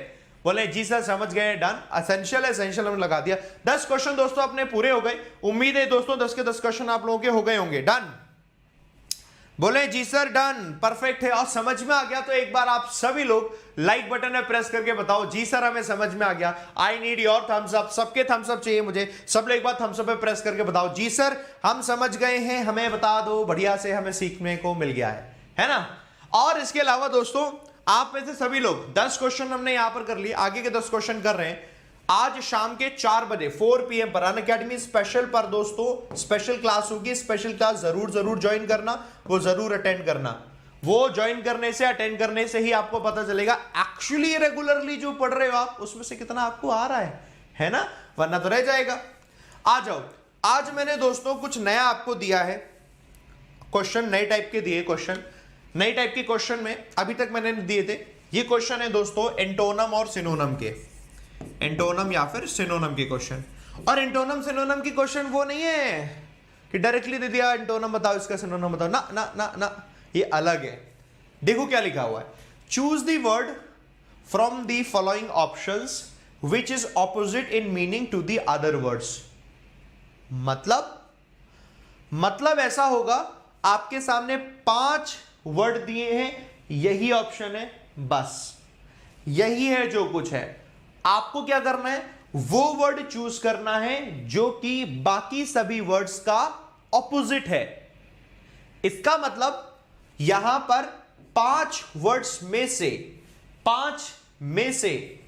बोले जी सर समझ गए, डन। एसेंशियल, एसेंशियल हमने लगा दिया। 10 क्वेश्चन दोस्तों अपने पूरे हो गए। उम्मीद है दोस्तों 10 के 10 क्वेश्चन आप लोगों के हो गए होंगे। डन, बोले जी सर डन, परफेक्ट है। और समझ में आ गया तो एक बार आप सभी लोग लाइक बटन में प्रेस करके बताओ जी सर हमें समझ में आ गया। I need your thumbs up, सबके थम्स अप चाहिए मुझे। सब लोग एक बार थम्स अप पे प्रेस करके बताओ जी सर हम समझ गए हैं, हमें बता दो, बढ़िया से हमें सीखने को मिल गया है ना। और इसके अलावा दोस्तों आप में से सभी लोग 10 क्वेश्चन हमने यहां पर कर लिए, आगे के 10 क्वेश्चन कर रहे हैं। आज शाम के 4 बजे 4 PM पर अनअकैडमी स्पेशल पर दोस्तों स्पेशल क्लास होगी। स्पेशल क्लास जरूर ज्वाइन करना, वो जरूर अटेंड करना। वो ज्वाइन करने से, अटेंड करने से ही आपको पता चलेगा एक्चुअली रेगुलरली जो पढ़ रहे हो आप उसमें से कितना आपको आ रहा है ना, वरना तो रह जाएगा। आ जाओ, आज मैंने दोस्तों कुछ नया आपको दिया है, क्वेश्चन नए टाइप के दिए। क्वेश्चन नए टाइप के क्वेश्चन में अभी तक मैंने दिए थे। ये क्वेश्चन है दोस्तों एंटोनम और सिनोनम के, एंटोनम या फिर सिनोनम के क्वेश्चन। और एंटोनम सिनोनम की क्वेश्चन वो नहीं है कि डायरेक्टली दे दिया एंटोनम बताओ, इसका सिनोनम बताओ, ना ना ना ना, ये अलग है। देखो क्या लिखा हुआ है, choose the word from the following options which is opposite in meaning to the other words. मतलब ऐसा होगा, आपके सामने 5 वर्ड दिए हैं, यही ऑप्शन है, बस यही है जो कुछ है। आपको क्या करना है, वो वर्ड चूज करना है जो कि बाकी सभी वर्ड्स का ऑपोजिट है। इसका मतलब यहां पर 5 वर्ड्स में से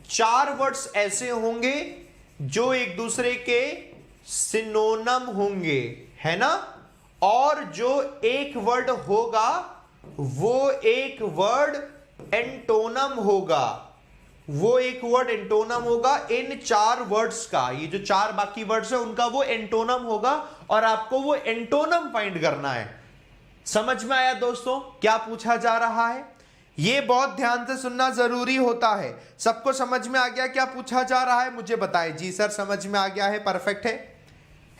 4 वर्ड्स ऐसे होंगे जो एक दूसरे के सिनोनम होंगे, है ना, और जो एक वर्ड होगा वो एक वर्ड एंटोनम होगा, वो एक वर्ड एंटोनम होगा इन 4 वर्ड्स का। ये जो 4 बाकी वर्ड्स है उनका वो एंटोनम होगा और आपको वो एंटोनम फाइंड करना है। समझ में आया दोस्तों क्या पूछा जा रहा है? ये बहुत ध्यान से सुनना जरूरी होता है। सबको समझ में आ गया क्या पूछा जा रहा है? मुझे बताएं। जी सर समझ में आ गया है, परफेक्ट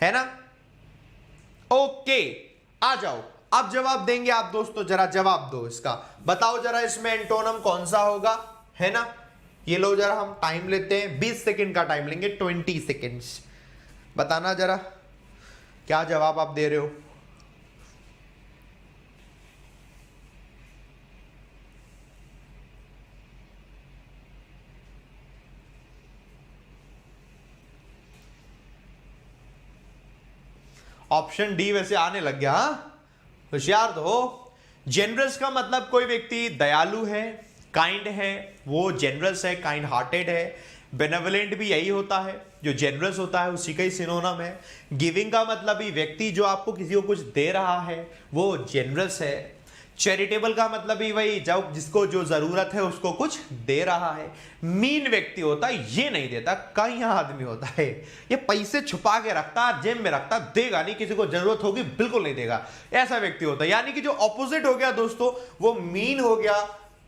है ना? ओके, आ जाओ, अब जवाब देंगे आप दोस्तों, जरा जवाब दो इसका, बताओ जरा इसमें एंटोनम कौन सा होगा, है ना? ये लो जरा, हम टाइम लेते हैं, 20 सेकंड का टाइम लेंगे, 20 सेकंड्स। बताना जरा क्या जवाब आप दे रहे हो। ऑप्शन डी वैसे आने लग गया, होशियार तो हो। जेनरस का मतलब कोई व्यक्ति दयालु है, काइंड है, वो जेनरस है, काइंड हार्टेड है। बेनेवलेंट भी यही होता है, जो जेनरस होता है उसी का ही सिनोनम है। गिविंग का मतलब भी व्यक्ति जो आपको किसी को कुछ दे रहा है वो जेनरस है। चैरिटेबल का मतलब भी वही जब जिसको जो जरूरत है उसको कुछ दे रहा है। मीन व्यक्ति होता है, ये नहीं देता। कई आदमी होता है ये पैसे छुपा के रखता, जेब में रखता, देगा नहीं, किसी को जरूरत होगी बिल्कुल नहीं देगा, ऐसा व्यक्ति होता है। यानी कि जो ऑपोजिट हो गया दोस्तों वो मीन हो गया।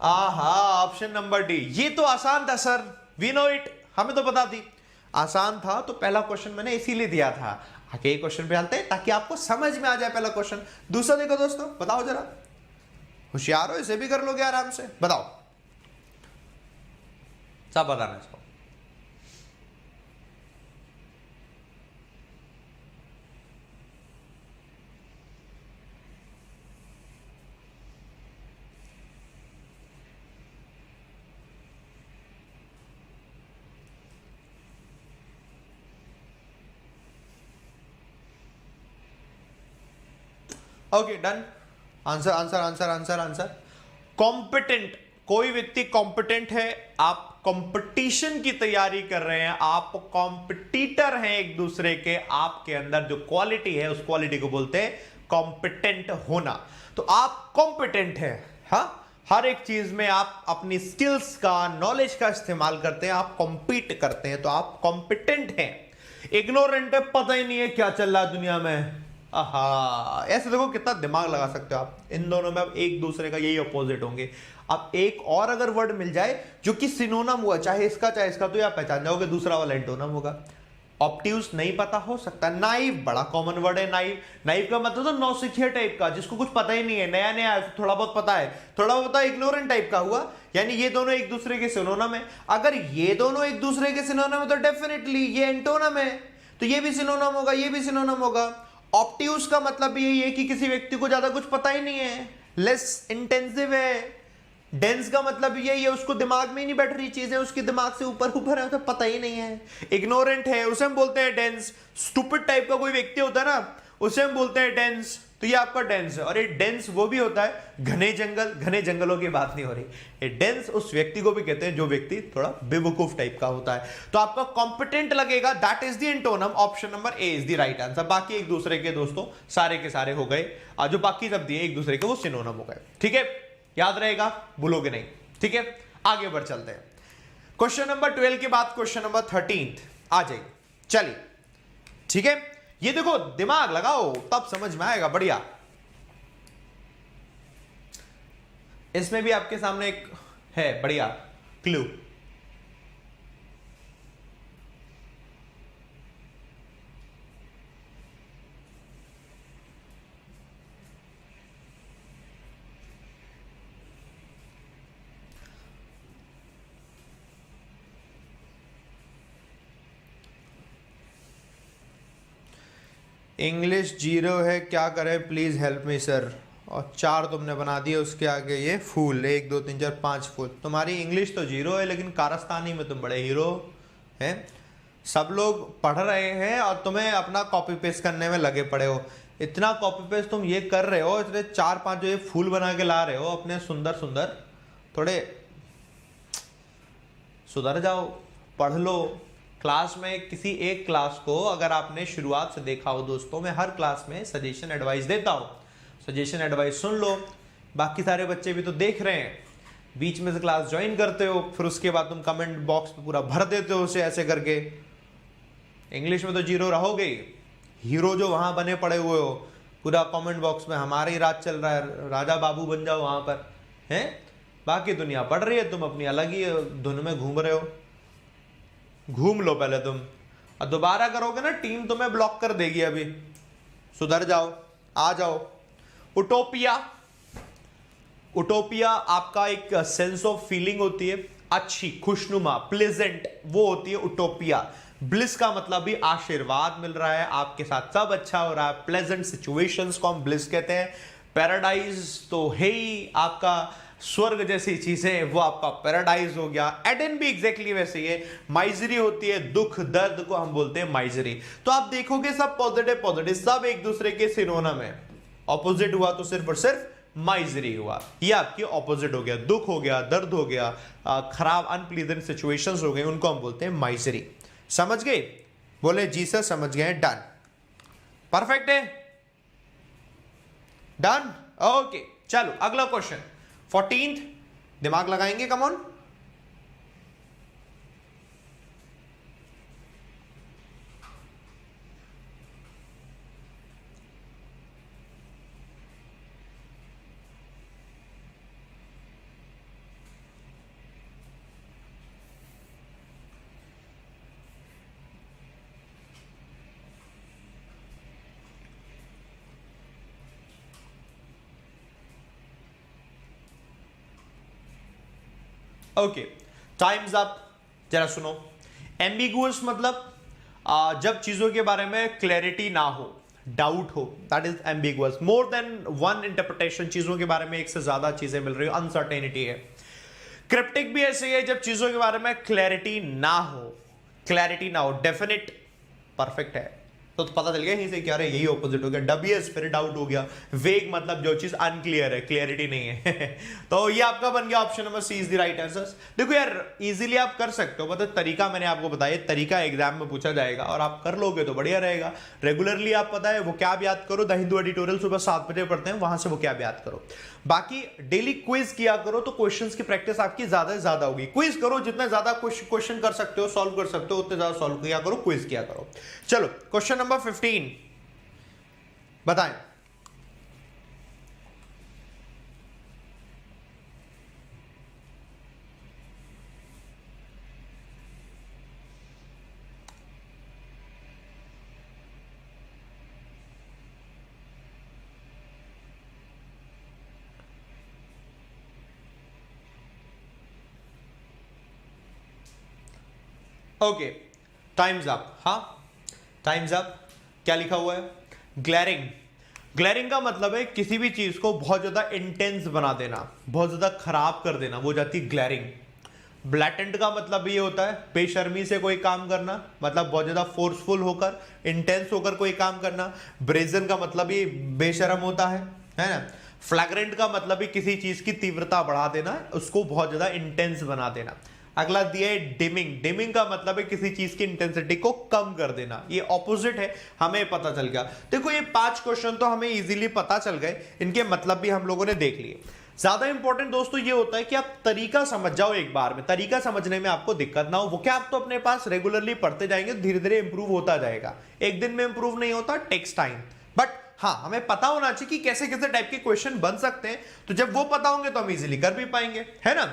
आहा, ऑप्शन नंबर डी। ये तो आसान था सर, वी नो इट, हमें तो पता थी, आसान था, तो पहला क्वेश्चन मैंने इसीलिए दिया था। आगे क्वेश्चन पे आते हैं ताकि आपको समझ में आ जाए पहला क्वेश्चन। दूसरा देखो दोस्तों, बताओ जरा, होशियार हो, इसे भी कर लोगे आराम से, बताओ, सब बताना इसको। Okay done. Answer answer answer answer answer competent. कोई व्यक्ति कॉम्पिटेंट है, आप कंपटीशन की तैयारी कर रहे हैं, आप कॉम्पिटिटर हैं एक दूसरे के, आपके अंदर जो क्वालिटी है उस क्वालिटी को बोलते हैं कॉम्पिटेंट होना। तो आप कॉम्पिटेंट हैं, हाँ, हर एक चीज में आप अपनी स्किल्स का, नॉलेज का इस्तेमाल करते हैं, आप कॉम्पीट करते हैं, तो आप कॉम्पिटेंट हैं। इग्नोरेंट है, पता ही नहीं है क्या चल रहा है दुनिया में। आहा, ऐसे देखो कितना दिमाग लगा सकते हो आप। इन दोनों में अब एक दूसरे का यही अपोजिट होंगे। अब एक और अगर वर्ड मिल जाए जो कि सिनोनम हुआ, चाहे इसका तो आप पहचान जाओगे दूसरा वाला एंटोनम होगा। ऑब्ट्यूज नहीं पता हो सकता। नाइव बड़ा कॉमन वर्ड है। नाइव का मतलब तो नौसिखिया टाइप का, जिसको कुछ पता ही नहीं है, नया नया थोड़ा बहुत पता है, थोड़ा बहुत इग्नोरेंट टाइप का हुआ। यानी ये दोनों एक दूसरे के सिनोनम है। अगर ये दोनों एक दूसरे के सिनोनम है तो डेफिनेटली ये एंटोनम है, तो ये भी सिनोनम होगा, ये भी सिनोनम होगा। ऑब्ट्यूज का मतलब भी यही है कि किसी व्यक्ति को ज्यादा कुछ पता ही नहीं है, लेस इंटेंसिव है। डेंस का मतलब यही है, उसको दिमाग में ही नहीं बैठ रही चीजें, उसके दिमाग से ऊपर ऊपर है, उसे पता ही नहीं है। इग्नोरेंट है, उसे हम बोलते हैं डेंस। स्टूपिड टाइप का कोई व्यक्ति होता है ना, उसे हम बोलते हैं डेंस। तो ये आपका डेंस है। और ये डेंस वो भी होता है घने जंगलों की बात नहीं हो रही, ये डेंस उस व्यक्ति को भी कहते हैं जो व्यक्ति थोड़ा बेवकूफ टाइप का होता है। तो आपका कॉम्पिटेंट लगेगा, that is the antonym, option number A is the right answer. बाकी एक दूसरे के दोस्तों सारे के सारे हो गए, जो बाकी सब दिए एक दूसरे के वो सिनोनिम हो गए। ठीक है, याद रहेगा, भूलोगे नहीं। ठीक है, आगे बढ़ चलते हैं। क्वेश्चन नंबर 12 के बाद क्वेश्चन नंबर 13 आ जाइए। चलिए ठीक है, ये देखो दिमाग लगाओ तब समझ में आएगा, बढ़िया। इसमें भी आपके सामने एक है बढ़िया क्लू। इंग्लिश 0 है, क्या करें प्लीज हेल्प मी सर। और 4 तुमने बना दिए, उसके आगे ये फूल 1 2 3 4 5 फूल। तुम्हारी इंग्लिश तो 0 है, लेकिन कारस्तानी में तुम बड़े हीरो हैं। सब लोग पढ़ रहे हैं और तुम्हें अपना कॉपी पेस्ट करने में लगे पड़े हो। इतना कॉपी पेस्ट तुम ये कर रहे हो, इतने 4-5 जो ये फूल बना के ला रहे हो अपने सुंदर सुंदर, थोड़े सुधर जाओ, पढ़ लो। क्लास में किसी एक क्लास को अगर आपने शुरुआत से देखा हो दोस्तों, मैं हर क्लास में सजेशन एडवाइस देता हूं, सजेशन एडवाइस सुन लो। बाकी सारे बच्चे भी तो देख रहे हैं, बीच में से क्लास ज्वाइन करते हो, फिर उसके बाद तुम कमेंट बॉक्स पे पूरा भर देते हो उसे ऐसे करके। इंग्लिश में तो 0 रहोगे, हीरो जो वहां बने पड़े हुए हो पूरा कमेंट बॉक्स में, हमारा ही राज चल रहा है, राजा बाबू बन जाओ वहां पर हैं। बाकी दुनिया पढ़ रही है, तुम अपनी अलग ही धुन में घूम रहे हो। घूम लो पहले तुम, और दोबारा करोगे ना टीम तुम्हें ब्लॉक कर देगी। अभी सुधर जाओ, आ जाओ। उटोपिया, उटोपिया आपका एक सेंस ऑफ फीलिंग होती है, अच्छी, खुशनुमा, प्लेजेंट, वो होती है उटोपिया। ब्लिस का मतलब भी आशीर्वाद मिल रहा है, आपके साथ सब अच्छा हो रहा है, प्लेजेंट सिचुएशंस को हम ब्लिस कहते हैं। पैराडाइज तो है ही आपका स्वर्ग जैसी चीजें, वो आपका पैराडाइज हो गया। एडन भी एग्जैक्टली वैसे ही है। माइजरी होती है दुख दर्द को हम बोलते हैं माइजरी। तो आप देखोगे सब पॉजिटिव पॉजिटिव, सब एक दूसरे के सिनोनिम है। ऑपोजिट हुआ तो सिर्फ और सिर्फ माइजरी हुआ, ये आपके ऑपोजिट हो गया। दुख हो गया, दर्द हो गया, खराब अनप्लीजेंट सिचुएशंस हो गए, उनको हम बोलते हैं माइजरी। समझ गए? बोले जी सर समझ गए, डन, परफेक्ट है, डन, ओके। चलो अगला क्वेश्चन 14th, दिमाग लगाएंगे, come on. Okay, time's up. जरा सुनो, एम्बिगुअस मतलब जब चीजों के बारे में क्लैरिटी ना हो, डाउट हो, that is ambiguous. More than one interpretation, चीजों के बारे में एक से ज्यादा चीजें मिल रही हो, अनसर्टेनिटी है। क्रिप्टिक भी ऐसे ही है, जब चीजों के बारे में क्लैरिटी ना हो, क्लैरिटी ना हो। डेफिनेट परफेक्ट है, तो पता चल गया यहीं से क्या रहे, यही ऑपोजिट हो गया। डबियस फिर डाउट हो गया। वेग मतलब जो चीज अनक्लियर है, क्लियरिटी नहीं है। तो ये आपका बन गया option number C is the right answer. देखो यार इजीली आप कर सकते हो, मतलब तरीका मैंने आपको बताया, तरीका एग्जाम में पूछा जाएगा और आप कर लोगे तो बढ़िया रहेगा। रेगुलरली आप पता है वो क्या याद करो, द हिंदू एडिटोरियल सुबह 7 बजे पढ़ते हैं, वहां से वो क्या याद करो। बाकी डेली क्विज किया करो, तो क्वेश्चंस की प्रैक्टिस आपकी ज्यादा से ज्यादा होगी। क्विज करो, जितना ज्यादा क्वेश्चन कर सकते हो, सॉल्व कर सकते हो, उतने ज्यादा सॉल्व किया करो, क्विज किया करो। चलो क्वेश्चन नंबर 15 बताएं। Okay, time's up. हाँ, टाइम्स अप। क्या लिखा हुआ है? ग्लेरिंग। ग्लेरिंग का मतलब है किसी भी चीज को बहुत ज्यादा इंटेंस बना देना, बहुत ज्यादा खराब कर देना, वो जाती है ग्लेरिंग। ब्लैटेंट का मतलब ये होता है बेशर्मी से कोई काम करना, मतलब बहुत ज्यादा फोर्सफुल होकर, इंटेंस होकर कोई काम करना। ब्रेजन का मतलब ये बेशरम होता है ना। फ्लैग्रेंट का मतलब भी किसी चीज की तीव्रता बढ़ा देना, उसको बहुत ज्यादा इंटेंस बना देना। अगला दिया है डिमिंग। डिमिंग का मतलब है किसी चीज की इंटेंसिटी को कम कर देना, ये ऑपोजिट है, हमें पता चल गया। देखो ये 5 क्वेश्चन तो हमें इजीली पता चल गए, इनके मतलब भी हम लोगों ने देख लिए। ज्यादा इंपॉर्टेंट दोस्तों ये होता है कि आप तरीका समझ जाओ एक बार में, तरीका समझने में आपको दिक्कत ना हो। वो क्या, आप तो अपने पास रेगुलरली पढ़ते जाएंगे, धीरे धीरे इंप्रूव होता जाएगा। एक दिन में इंप्रूव नहीं होता, टेक्स टाइम। बट हाँ, हमें पता होना चाहिए कि कैसे कैसे टाइप के क्वेश्चन बन सकते हैं, तो जब वो पता होंगे तो हम इजीली कर भी पाएंगे, है ना।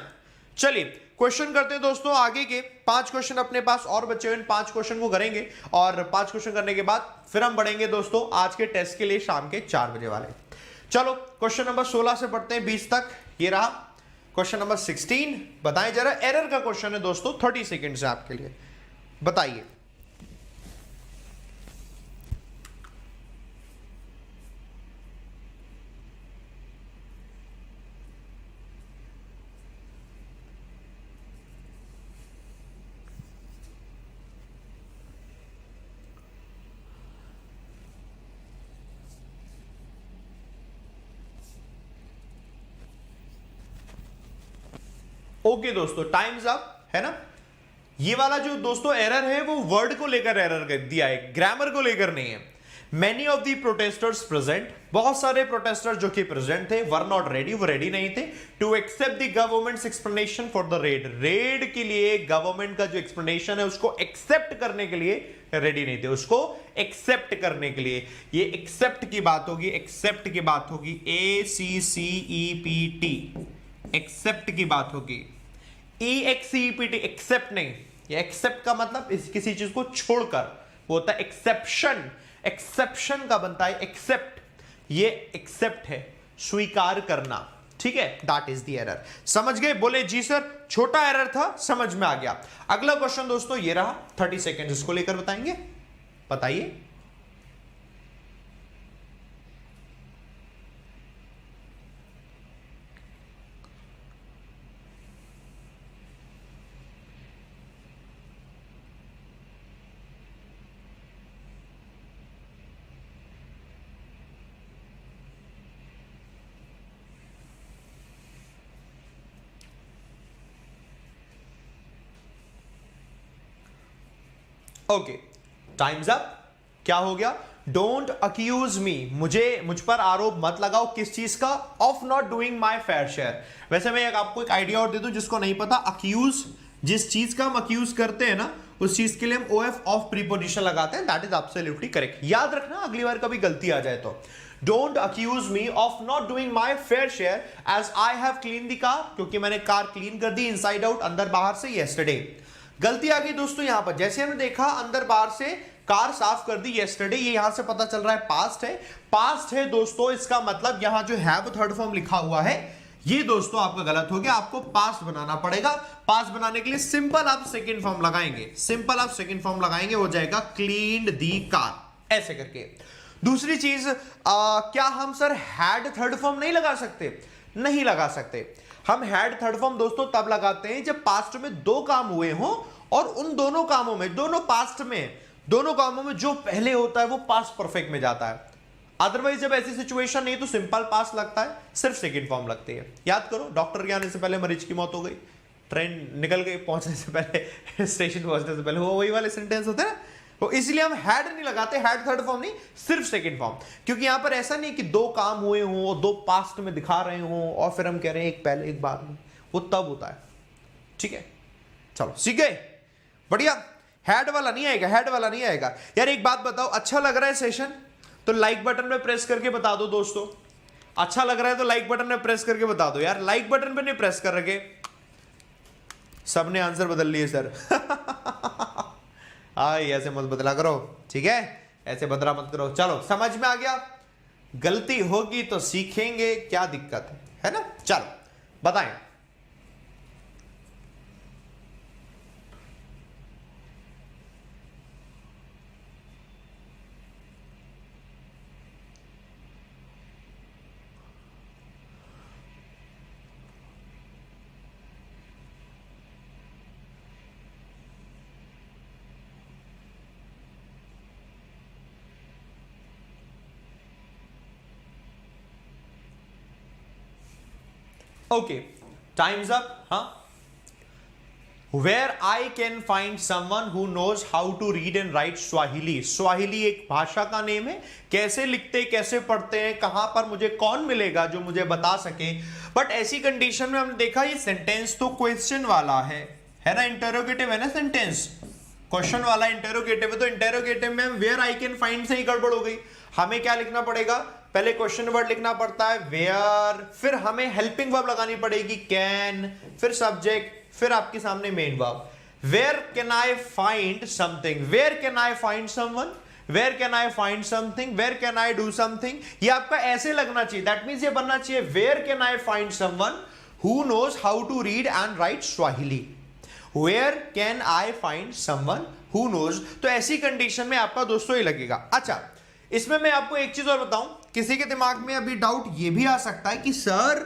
चलिए क्वेश्चन करते हैं दोस्तों आगे के। 5 क्वेश्चन अपने पास और बचे हुए, 5 क्वेश्चन को करेंगे और 5 क्वेश्चन करने के बाद फिर हम बढ़ेंगे दोस्तों आज के टेस्ट के लिए शाम के 4 बजे वाले। चलो क्वेश्चन नंबर 16 से पढ़ते हैं 20 तक। ये रहा क्वेश्चन नंबर 16। बताएं जरा, एरर का क्वेश्चन है दोस्तों, 30 सेकेंड से आपके लिए, बताइए। ओके दोस्तों, टाइम्स अप, है ना। ये वाला जो दोस्तों एरर है वो वर्ड को लेकर एरर दिया है, ग्रामर को लेकर नहीं है। Many of the protesters present, बहुत सारे प्रोटेस्टर्स जो कि प्रेजेंट थे, वर नॉट रेडी, वो रेडी नहीं थे to accept the government's explanation for the raid. Raid के लिए गवर्नमेंट का जो एक्सप्लेनेशन है उसको एक्सेप्ट करने के लिए रेडी नहीं थे, उसको एक्सेप्ट करने के लिए। ये एक्सेप्ट की बात होगी, एक्सेप्ट की बात होगी, ACCEPT, एक्सेप्ट की बात होगी। EXCEPT एक्सेप्ट नहीं, ये एक्सेप्ट का मतलब किसी चीज को छोड़कर, वो होता है एक्सेप्शन। एक्सेप्शन का बनता है एक्सेप्ट, ये एक्सेप्ट है स्वीकार करना, ठीक है। That is the error. समझ गए? बोले जी सर, छोटा एरर था, समझ में आ गया। अगला क्वेश्चन दोस्तों ये रहा, 30 सेकेंड इसको लेकर बताएंगे, बताइए। Okay, time's up. क्या हो गया? डोंट अक्यूज मी, मुझ पर आरोप मत लगाओ, किस चीज का? Of not doing my fair share. वैसे मैं आपको एक आइडिया और दे दूं जिसको नहीं पता, अक्यूज, जिस चीज का हम अक्यूज करते हैं ना, उस चीज के लिए हम OF ऑफ प्रीपोजिशन लगाते हैं, दैट इज एब्सोल्युटली करेक्ट। याद रखना, अगली बार कभी गलती आ जाए तो। Don't accuse me of not doing my fair share as I have clean the car, क्योंकि मैंने कार क्लीन कर दी इनसाइड आउट, अंदर बाहर से, येस्टरडे। गलती आ गई दोस्तों यहां पर, जैसे हमने देखा अंदर बाहर से कार साफ कर दी येस्टरडे, ये यहां से पता चल रहा है पास्ट है। पास्ट है दोस्तों, इसका मतलब यहां जो हैव थर्ड फॉर्म लिखा हुआ है ये दोस्तों आपका गलत हो गया, आपको पास्ट बनाना पड़ेगा। पास्ट बनाने के लिए सिंपल आप सेकंड फॉर्म लगाएंगे, सिंपल आप सेकंड फॉर्म लगाएंगे, हो जाएगा क्लीन्ड दी कार, ऐसे करके। दूसरी चीज, क्या हम सर हैड थर्ड फॉर्म नहीं लगा सकते? नहीं लगा सकते। हम हैड थर्ड फॉर्म दोस्तों तब लगाते हैं जब पास्ट में 2 काम हुए हों और उन दोनों कामों में, दोनों पास्ट में, दोनों कामों में जो पहले होता है वो पास्ट परफेक्ट में जाता है। अदरवाइज जब ऐसी सिचुएशन नहीं तो सिंपल पास्ट लगता है, सिर्फ सेकंड फॉर्म लगती है। याद करो, डॉक्टर के आने से पहले मरीज की मौत हो गई, ट्रेन निकल गई पहुंचने से पहले, स्टेशन पहुंचने से पहले, वो वही वाले सेंटेंस होते हैं ना। तो इसलिए हम हैड नहीं लगाते, हैड थर्ड फॉर्म नहीं, सिर्फ सेकंड फॉर्म। क्योंकि यहां पर ऐसा नहीं कि 2 काम हुए हों और 2 पास्ट में दिखा रहे हों और फिर हम कह रहे हैं एक पहले एक बाद में, वो तब होता है, ठीक है। चलो सीख गए, बढ़िया। हैड वाला नहीं आएगा, हैड वाला नहीं आएगा। यार एक बात बताओ, अच्छा लग रहा है सेशन तो लाइक बटन पे प्रेस करके बता दो दोस्तों। अच्छा लग रहा है तो लाइक बटन पे प्रेस करके बता दो यार। लाइक बटन पे नहीं प्रेस कर रखे, सबने आंसर बदल लिए सर। ऐसे मत बदला करो, ठीक है, ऐसे बदला मत करो। चलो समझ में आ गया, गलती होगी तो सीखेंगे, क्या दिक्कत है ना। चलो बताएं। Okay, time's up. हाँ, Where I can find someone who knows how to read and write Swahili. Swahili एक भाषा का नेम है. कैसे लिखते कैसे पढ़ते हैं, कहां पर मुझे कौन मिलेगा जो मुझे बता सके. बट ऐसी कंडीशन में हमने देखा ये सेंटेंस तो क्वेश्चन वाला है ना, इंटरोगेटिव है ना सेंटेंस. क्वेश्चन वाला इंटरोगेटिव है, तो इंटरोगेटिव में वेयर आई कैन फाइंड से ही गड़बड़ हो गई. हमें क्या लिखना पड़ेगा, पहले क्वेश्चन वर्ड लिखना पड़ता है वेयर, फिर हमें हेल्पिंग वर्ब लगानी पड़ेगी कैन, फिर सब्जेक्ट, फिर आपके सामने main verb. Where can I find something, where can I find someone, where can I find something, where can I do something. ये आपका ऐसे लगना चाहिए. दैट मींस ये बनना चाहिए where can I find someone who knows how to read and write Swahili. Where can I find someone who knows. तो ऐसी कंडीशन में आपका दोस्तों ये लगेगा. अच्छा, इसमें मैं आपको एक चीज और बताऊं, किसी के दिमाग में अभी डाउट ये भी आ सकता है कि सर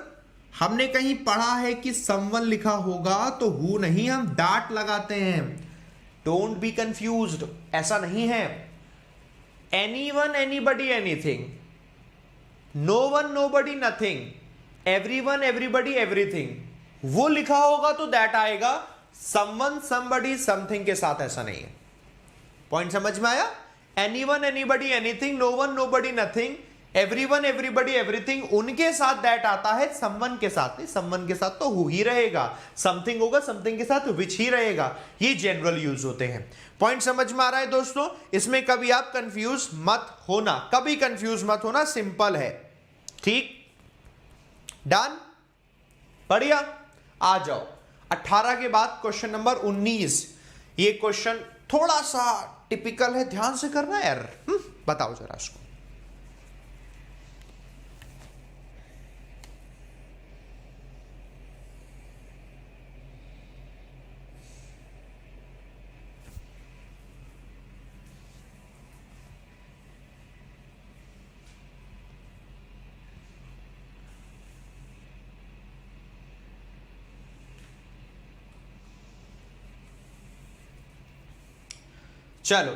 हमने कहीं पढ़ा है कि समवन लिखा होगा तो हु नहीं, हम दैट लगाते हैं. डोंट बी कंफ्यूज्ड, ऐसा नहीं है. Anyone, anybody, anything, no one, nobody, nothing, everyone, everybody, everything, वो लिखा होगा तो दैट आएगा. समवन, समबडी, समथिंग के साथ ऐसा नहीं है. पॉइंट समझ में आया. Anyone, anybody, anything, no one, nobody, nothing, everyone, everybody, everything, उनके साथ दैट आता है. समवन के साथ नहीं, समवन के साथ तो हु ही रहेगा. समथिंग होगा, समथिंग के साथ विच ही रहेगा. ये जनरल यूज होते हैं. पॉइंट समझ में आ रहा है दोस्तों. इसमें कभी आप कंफ्यूज मत होना, कभी कंफ्यूज मत होना, सिंपल है. ठीक, डन, बढ़िया. आ जाओ 18 के बाद क्वेश्चन नंबर 19. ये क्वेश्चन थोड़ा सा टिपिकल है, ध्यान से करना यार. बताओ जरा इसको. चलो,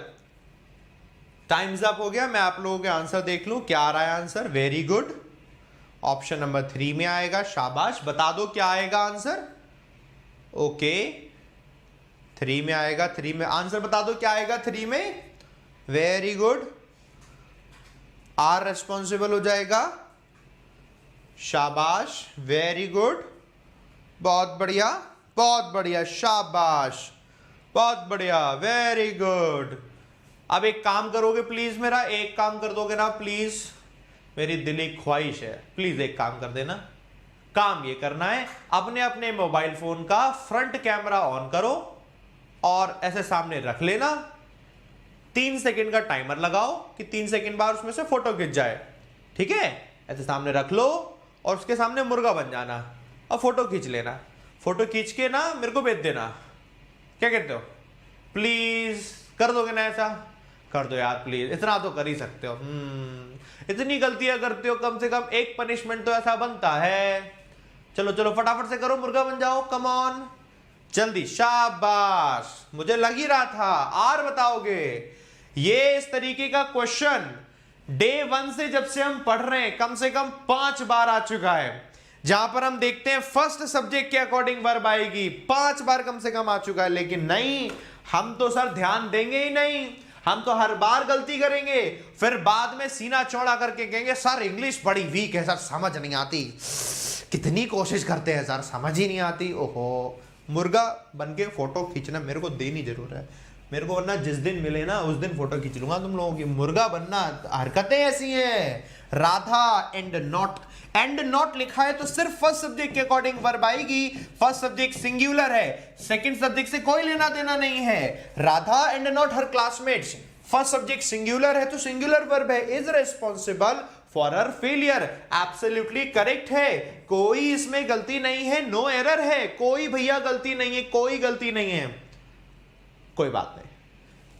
टाइम्स अप हो गया. मैं आप लोगों के आंसर देख लूं, क्या आ रहा है answer. Very good. Option number 3 में आएगा. शाबाश, बता दो क्या आएगा आंसर. ओके, 3 में आएगा. 3 में आंसर बता दो क्या आएगा 3 में. Very good. आर रेस्पॉन्सिबल हो जाएगा. शाबाश, वेरी गुड, बहुत बढ़िया, बहुत बढ़िया, शाबाश, बहुत बढ़िया, वेरी गुड. अब एक काम करोगे प्लीज, मेरा एक काम कर दोगे ना प्लीज, मेरी दिली ख्वाहिश है, प्लीज एक काम कर देना. काम ये करना है, अपने अपने मोबाइल फोन का फ्रंट कैमरा ऑन करो और ऐसे सामने रख लेना. 3 सेकंड का टाइमर लगाओ कि 3 सेकंड बाद उसमें से फोटो खिंच जाए. ठीक है, ऐसे सामने रख लो और उसके सामने मुर्गा बन जाना और फोटो खींच लेना. फोटो खींच के ना मेरे को भेज देना. क्या कहते हो, प्लीज कर दोगे ना. ऐसा कर दो यार प्लीज, इतना तो कर ही सकते हो. इतनी गलतियां करते हो, कम से कम एक पनिशमेंट तो ऐसा बनता है. चलो चलो फटाफट से करो, मुर्गा बन जाओ, कम ऑन, जल्दी. शाबाश, मुझे लग ही रहा था आर बताओगे. ये इस तरीके का क्वेश्चन डे 1 से जब से हम पढ़ रहे हैं कम से कम 5 बार आ चुका है, जहां पर हम देखते हैं फर्स्ट सब्जेक्ट के अकॉर्डिंग वर्ब आएगी. 5 बार कम से कम आ चुका है. लेकिन नहीं, हम तो सर ध्यान देंगे ही नहीं, हम तो हर बार गलती करेंगे, फिर बाद में सीना चौड़ा करके कहेंगे सर इंग्लिश बड़ी वीक है सर, समझ नहीं आती. कितनी कोशिश करते हैं सर, समझ ही नहीं आती. ओहो, मुर्गा बन के फोटो खींचना मेरे को देनी जरूर है मेरे को, वरना जिस दिन मिले ना उस दिन फोटो खींच लूंगा तुम लोगों की. मुर्गा बनना, हरकतें ऐसी हैं. Radha and not, and not लिखा है तो सिर्फ फर्स्ट सब्जेक्ट के अकॉर्डिंग वर्ब आएगी. फर्स्ट सब्जेक्ट सिंगुलर है, सेकंड सब्जेक्ट से कोई लेना देना नहीं है. Radha and not her classmates, first subject singular है तो सिंगुलर वर्ब है. Is responsible for her failure, absolutely correct है, कोई इसमें गलती नहीं है, नो एरर है, कोई भैया गलती नहीं है, कोई गलती नहीं है. कोई बात नहीं,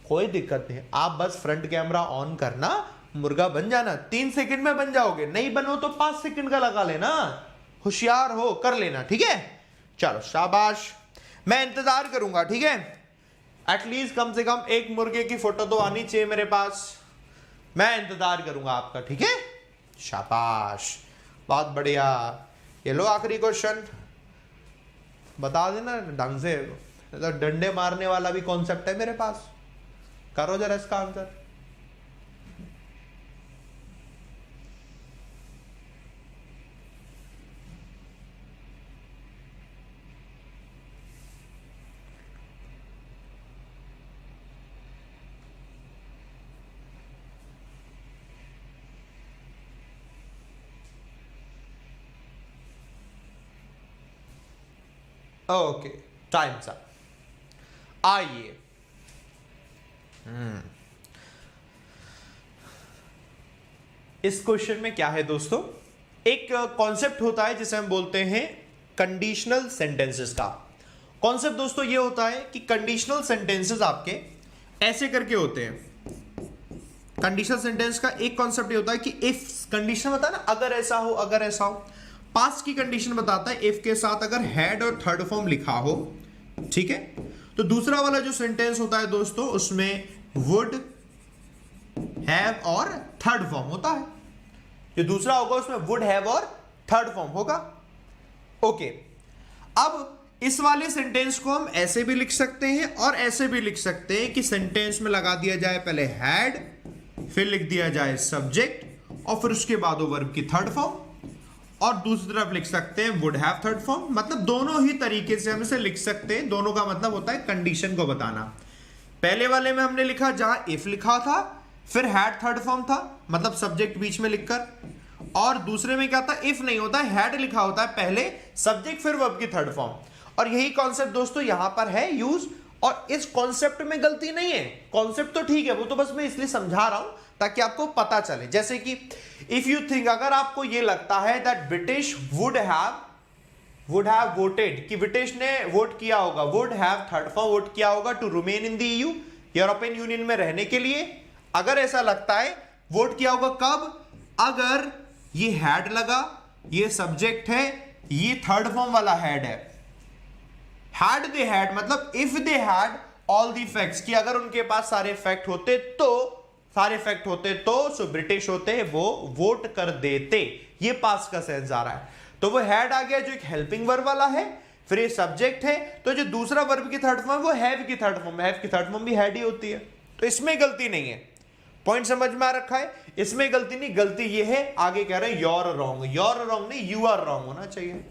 कोई दिक्कत नहीं. आप बस फ्रंट कैमरा ऑन करना, मुर्गा बन जाना. 3 सेकंड में बन जाओगे, नहीं बनो तो 5 सेकंड का लगा लेना. होशियार हो, कर लेना. ठीक है, चलो शाबाश, मैं इंतजार करूंगा. ठीक है, एटलीस्ट कम से कम एक मुर्गे की फोटो तो आनी चाहिए मेरे पास. मैं इंतजार करूंगा आपका. ठीक है, शाबाश, बहुत बढ़िया. ये लो आखिरी क्वेश्चन, बता देना ढंग से, तो डंडे मारने वाला भी कॉन्सेप्ट है मेरे पास। करो जरा इसका आंसर। ओके, टाइम सा। आइए, इस क्वेश्चन में क्या है दोस्तों, एक कॉन्सेप्ट होता है जिसे हम बोलते हैं कंडीशनल सेंटेंसेस का। कॉन्सेप्ट दोस्तों ये होता है कि कंडीशनल सेंटेंसेस आपके ऐसे करके होते हैं। कंडीशनल सेंटेंस का एक कॉन्सेप्ट ये होता है कि इफ कंडीशन होता है ना, अगर ऐसा हो, अगर ऐसा हो। पास्ट की कंडीशन बताता है इफ के साथ अगर हैड और थर्ड फॉर्म लिखा हो, ठीक है। तो दूसरा वाला जो सेंटेंस होता है दोस्तों, उसमें वुड हैव और थर्ड फॉर्म होता है। जो दूसरा होगा उसमें वुड हैव और थर्ड फॉर्म होगा। ओके, अब इस वाले सेंटेंस को हम ऐसे भी लिख सकते हैं और ऐसे भी लिख सकते हैं कि सेंटेंस में लगा दिया जाए पहले हैड, फिर लिख दिया जाए सब्जेक्ट और फिर उसके बाद वर्ब की थर्ड फॉर्म, और दूसरी तरफ लिख सकते हैं वुड हैव थर्ड फॉर्म। मतलब दोनों ही तरीके से हम इसे लिख सकते हैं। दोनों का मतलब होता है कंडीशन को बताना। पहले वाले में हमने लिखा जहां इफ लिखा था, फिर हैड थर्ड फॉर्म था, मतलब सब्जेक्ट बीच में लिखकर, और दूसरे में क्या था, इफ नहीं होता है, हैड लिखा होता है पहले सब्जेक्ट फिर वर्ब की थर्ड फॉर्म। और यही कॉन्सेप्ट दोस्तों यहां पर है यूज, और इस कॉन्सेप्ट में गलती नहीं है। कॉन्सेप्ट तो ठीक है, वो तो बस मैं इसलिए समझा रहा हूं ताकि आपको पता चले। जैसे कि इफ यू थिंक, अगर आपको यह लगता है that British would have voted, कि ब्रिटिश ने वोट किया होगा, would have third form vote किया होगा to remain in the EU, European Union में रहने के लिए। अगर ऐसा लगता है, वोट किया होगा कब, अगर ये हैड लगा, ये सब्जेक्ट है, ये थर्ड फॉर्म वाला हैड है। हैड दे हैड मतलब if they had all the facts, कि अगर उनके पास सारे फैक्ट होते तो सो ब्रिटिश होते, वो वोट कर देते। ये पास्ट का सेंस आ रहा है, तो वो हैड आ गया जो एक हेल्पिंग वर्ब वाला है, फिर ये सब्जेक्ट है, तो जो दूसरा वर्ब की थर्ड फॉर्म वो हैव की थर्ड फॉर्म, हैव की थर्ड फॉर्म भी हैड ही होती है। तो इसमें गलती नहीं है। पॉइंट समझ में आ रखा है, इसमें गलती नहीं। गलती ये है, आगे कह रहे हैं योर रॉन्ग। योर रॉन्ग नहीं, यू आर रॉन्ग होना चाहिए।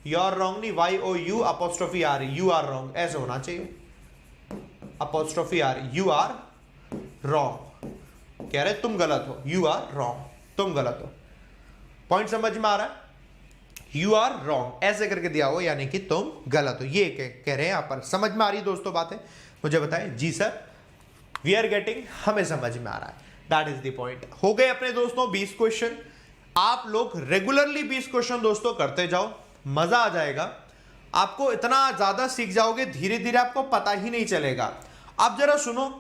योर रॉन्ग नहीं, YOU apostrophe R, you are wrong ऐसे होना चाहिए। Apostrophe R, you are wrong, कह रहे तुम गलत हो, यू आर रॉन्ग, तुम गलत हो। पॉइंट समझ में आ रहा है, यू आर रॉन्ग ऐसे करके दिया हो, यानी कि तुम गलत हो, ये कह रहे हैं यहां पर। समझ में आ रही दोस्तों बातें? मुझे बताएं। जी सर, वी आर गेटिंग, हमें समझ में आ रहा है, दैट इज द पॉइंट। हो गए अपने दोस्तों 20 क्वेश्चन। आप लोग रेगुलरली 20 क्वेश्चन दोस्तों करते जाओ, मजा आ जाएगा। आपको इतना ज्यादा सीख जाओगे, धीरे धीरे आपको पता ही नहीं चलेगा। अब जरा सुनो,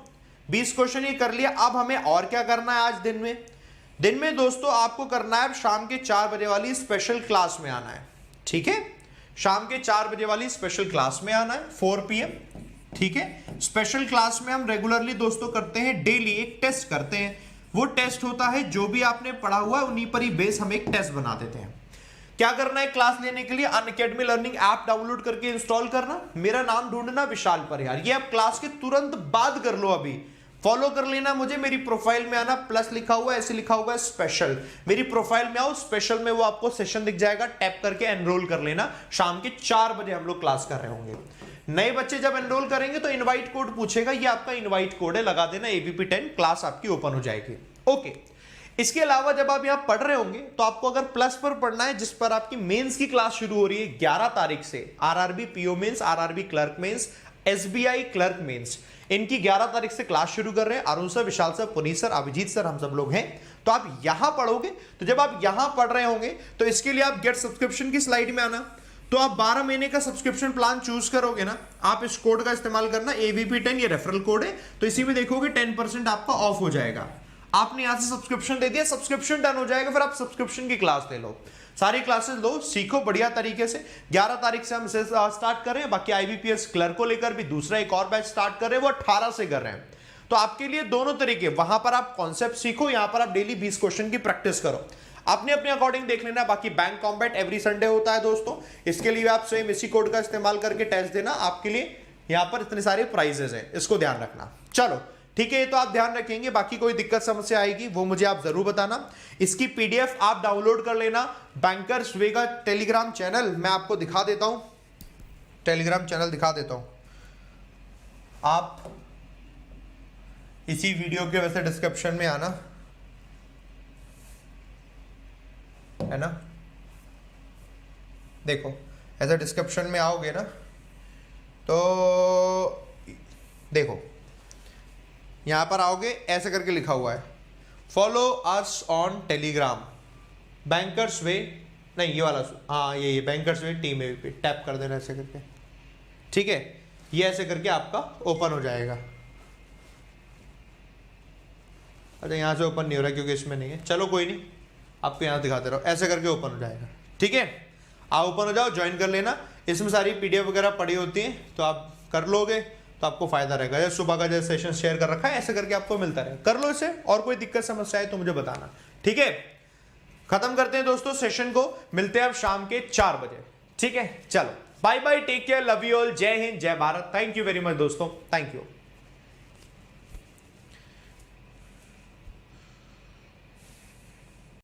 20 क्वेश्चन ये कर लिया, अब हमें और क्या करना है आज दिन में दोस्तों आपको करना है, शाम के 4 बजे वाली स्पेशल क्लास में आना है, ठीक है। शाम के 4 बजे वाली स्पेशल क्लास में आना है, 4 PM, ठीक है। स्पेशल क्लास में हम रेगुलरली दोस्तों करते हैं, डेली एक टेस्ट करते हैं। वो टेस्ट होता है जो भी आपने पढ़ा हुआ है उन्हीं पर ही बेस हम एक टेस्ट बना देते हैं। क्या करना है क्लास लेने के लिए? अनअकैडमी लर्निंग ऐप डाउनलोड करके इंस्टॉल करना, मेरा नाम ढूंढना विशाल परिहार, ये आप क्लास के तुरंत बाद कर लो। अभी फॉलो कर लेना मुझे, मेरी प्रोफाइल में आना, प्लस लिखा हुआ ऐसे लिखा हुआ है स्पेशल, मेरी प्रोफाइल में आओ, स्पेशल में वो आपको सेशन दिख जाएगा, टैप करके एनरोल कर लेना। शाम के 4 बजे हम लोग क्लास कर रहे होंगे। नए बच्चे जब एनरोल करेंगे तो इनवाइट कोड पूछेगा, ये आपका इनवाइट कोड है, लगा देना, ABP 10, क्लास आपकी ओपन हो जाएगी। ओके, इसके अलावा जब आप यहां पढ़ रहे होंगे तो आपको अगर प्लस पर पढ़ना है, जिस पर आपकी मेंस की क्लास शुरू हो रही है 11 तारीख से, RRB PO mains, RRB clerk mains, SBI clerk mains, इनकी 11 तारीख से क्लास शुरू कर रहे हैं। Arun sir, Vishal sir, Puneet sir, Abhijeet sir, हम सब लोग हैं। तो आप यहां पढ़ोगे, तो जब आप यहां पढ़ रहे होंगे तो इसके लिए आप गेट सब्सक्रिप्शन की स्लाइड में आना, तो आप 12 महीने का सब्सक्रिप्शन प्लान चूज करोगे ना, आप इस कोड का इस्तेमाल करना, ABP 10, ये रेफरल कोड है, तो इसी में देखोगे 10% आपका ऑफ हो जाएगा। आपने यहां से सब्सक्रिप्शन दे दिया, सब्सक्रिप्शन डन हो जाएगा, फिर आप सब्सक्रिप्शन की क्लास ले लो, सारी क्लासेस लो, सीखो बढ़िया तरीके से। 11 तारीख से हम इसे स्टार्ट कर रहे हैं, बाकी IBPS क्लर्क को लेकर भी दूसरा एक और बैच स्टार्ट कर रहे हैं, वो 18 से कर रहे हैं। तो आपके लिए दोनों तरीके, वहां पर आप कॉन्सेप्ट सीखो, यहां पर आप डेली 20 क्वेश्चन की प्रैक्टिस करो। अपने अपने अकॉर्डिंग देख लेना। बाकी बैंक कॉम्बैट एवरी संडे होता है दोस्तों, इसके लिए आप स्वयं इसी कोड का इस्तेमाल करके टेस्ट देना, आपके लिए यहां पर इतने सारे प्राइजेस हैं, इसको ध्यान रखना। चलो ठीक है, ये तो आप ध्यान रखेंगे। बाकी कोई दिक्कत समस्या आएगी वो मुझे आप जरूर बताना। इसकी पीडीएफ आप डाउनलोड कर लेना। बैंकर्स वे का टेलीग्राम चैनल मैं आपको दिखा देता हूं, टेलीग्राम चैनल दिखा देता हूं। आप इसी वीडियो के वैसे डिस्क्रिप्शन में आना है ना, देखो ऐसा डिस्क्रिप्शन में आओगे ना तो देखो यहां पर आओगे, ऐसे करके लिखा हुआ है follow us on Telegram Bankers Way, नहीं ये वाला, हाँ ये बैंकर्स वे टीम पे टैप कर देना ऐसे करके, ठीक है। ये ऐसे करके आपका ओपन हो जाएगा। अच्छा यहाँ से ओपन नहीं हो रहा क्योंकि इसमें नहीं है, चलो कोई नहीं, आपको यहाँ दिखाते रहो, ऐसे करके ओपन हो जाएगा, ठीक है। आप ओपन हो जाओ, ज्वाइन कर लेना। इसमें सारी पीडीएफ वगैरह पड़ी होती हैं, तो आप कर लोगे तो आपको फायदा रहेगा। जैसे सुबह का जैसे सेशन शेयर कर रखा है, ऐसे करके आपको मिलता रहे, कर लो इसे। और कोई दिक्कत समस्या है तो मुझे बताना, ठीक है। खत्म करते हैं दोस्तों सेशन को, मिलते हैं अब शाम के 4 बजे, ठीक है। चलो bye bye, take care, love you all, जय हिंद, जय Bharat, thank you very much दोस्तों, थैंक यू।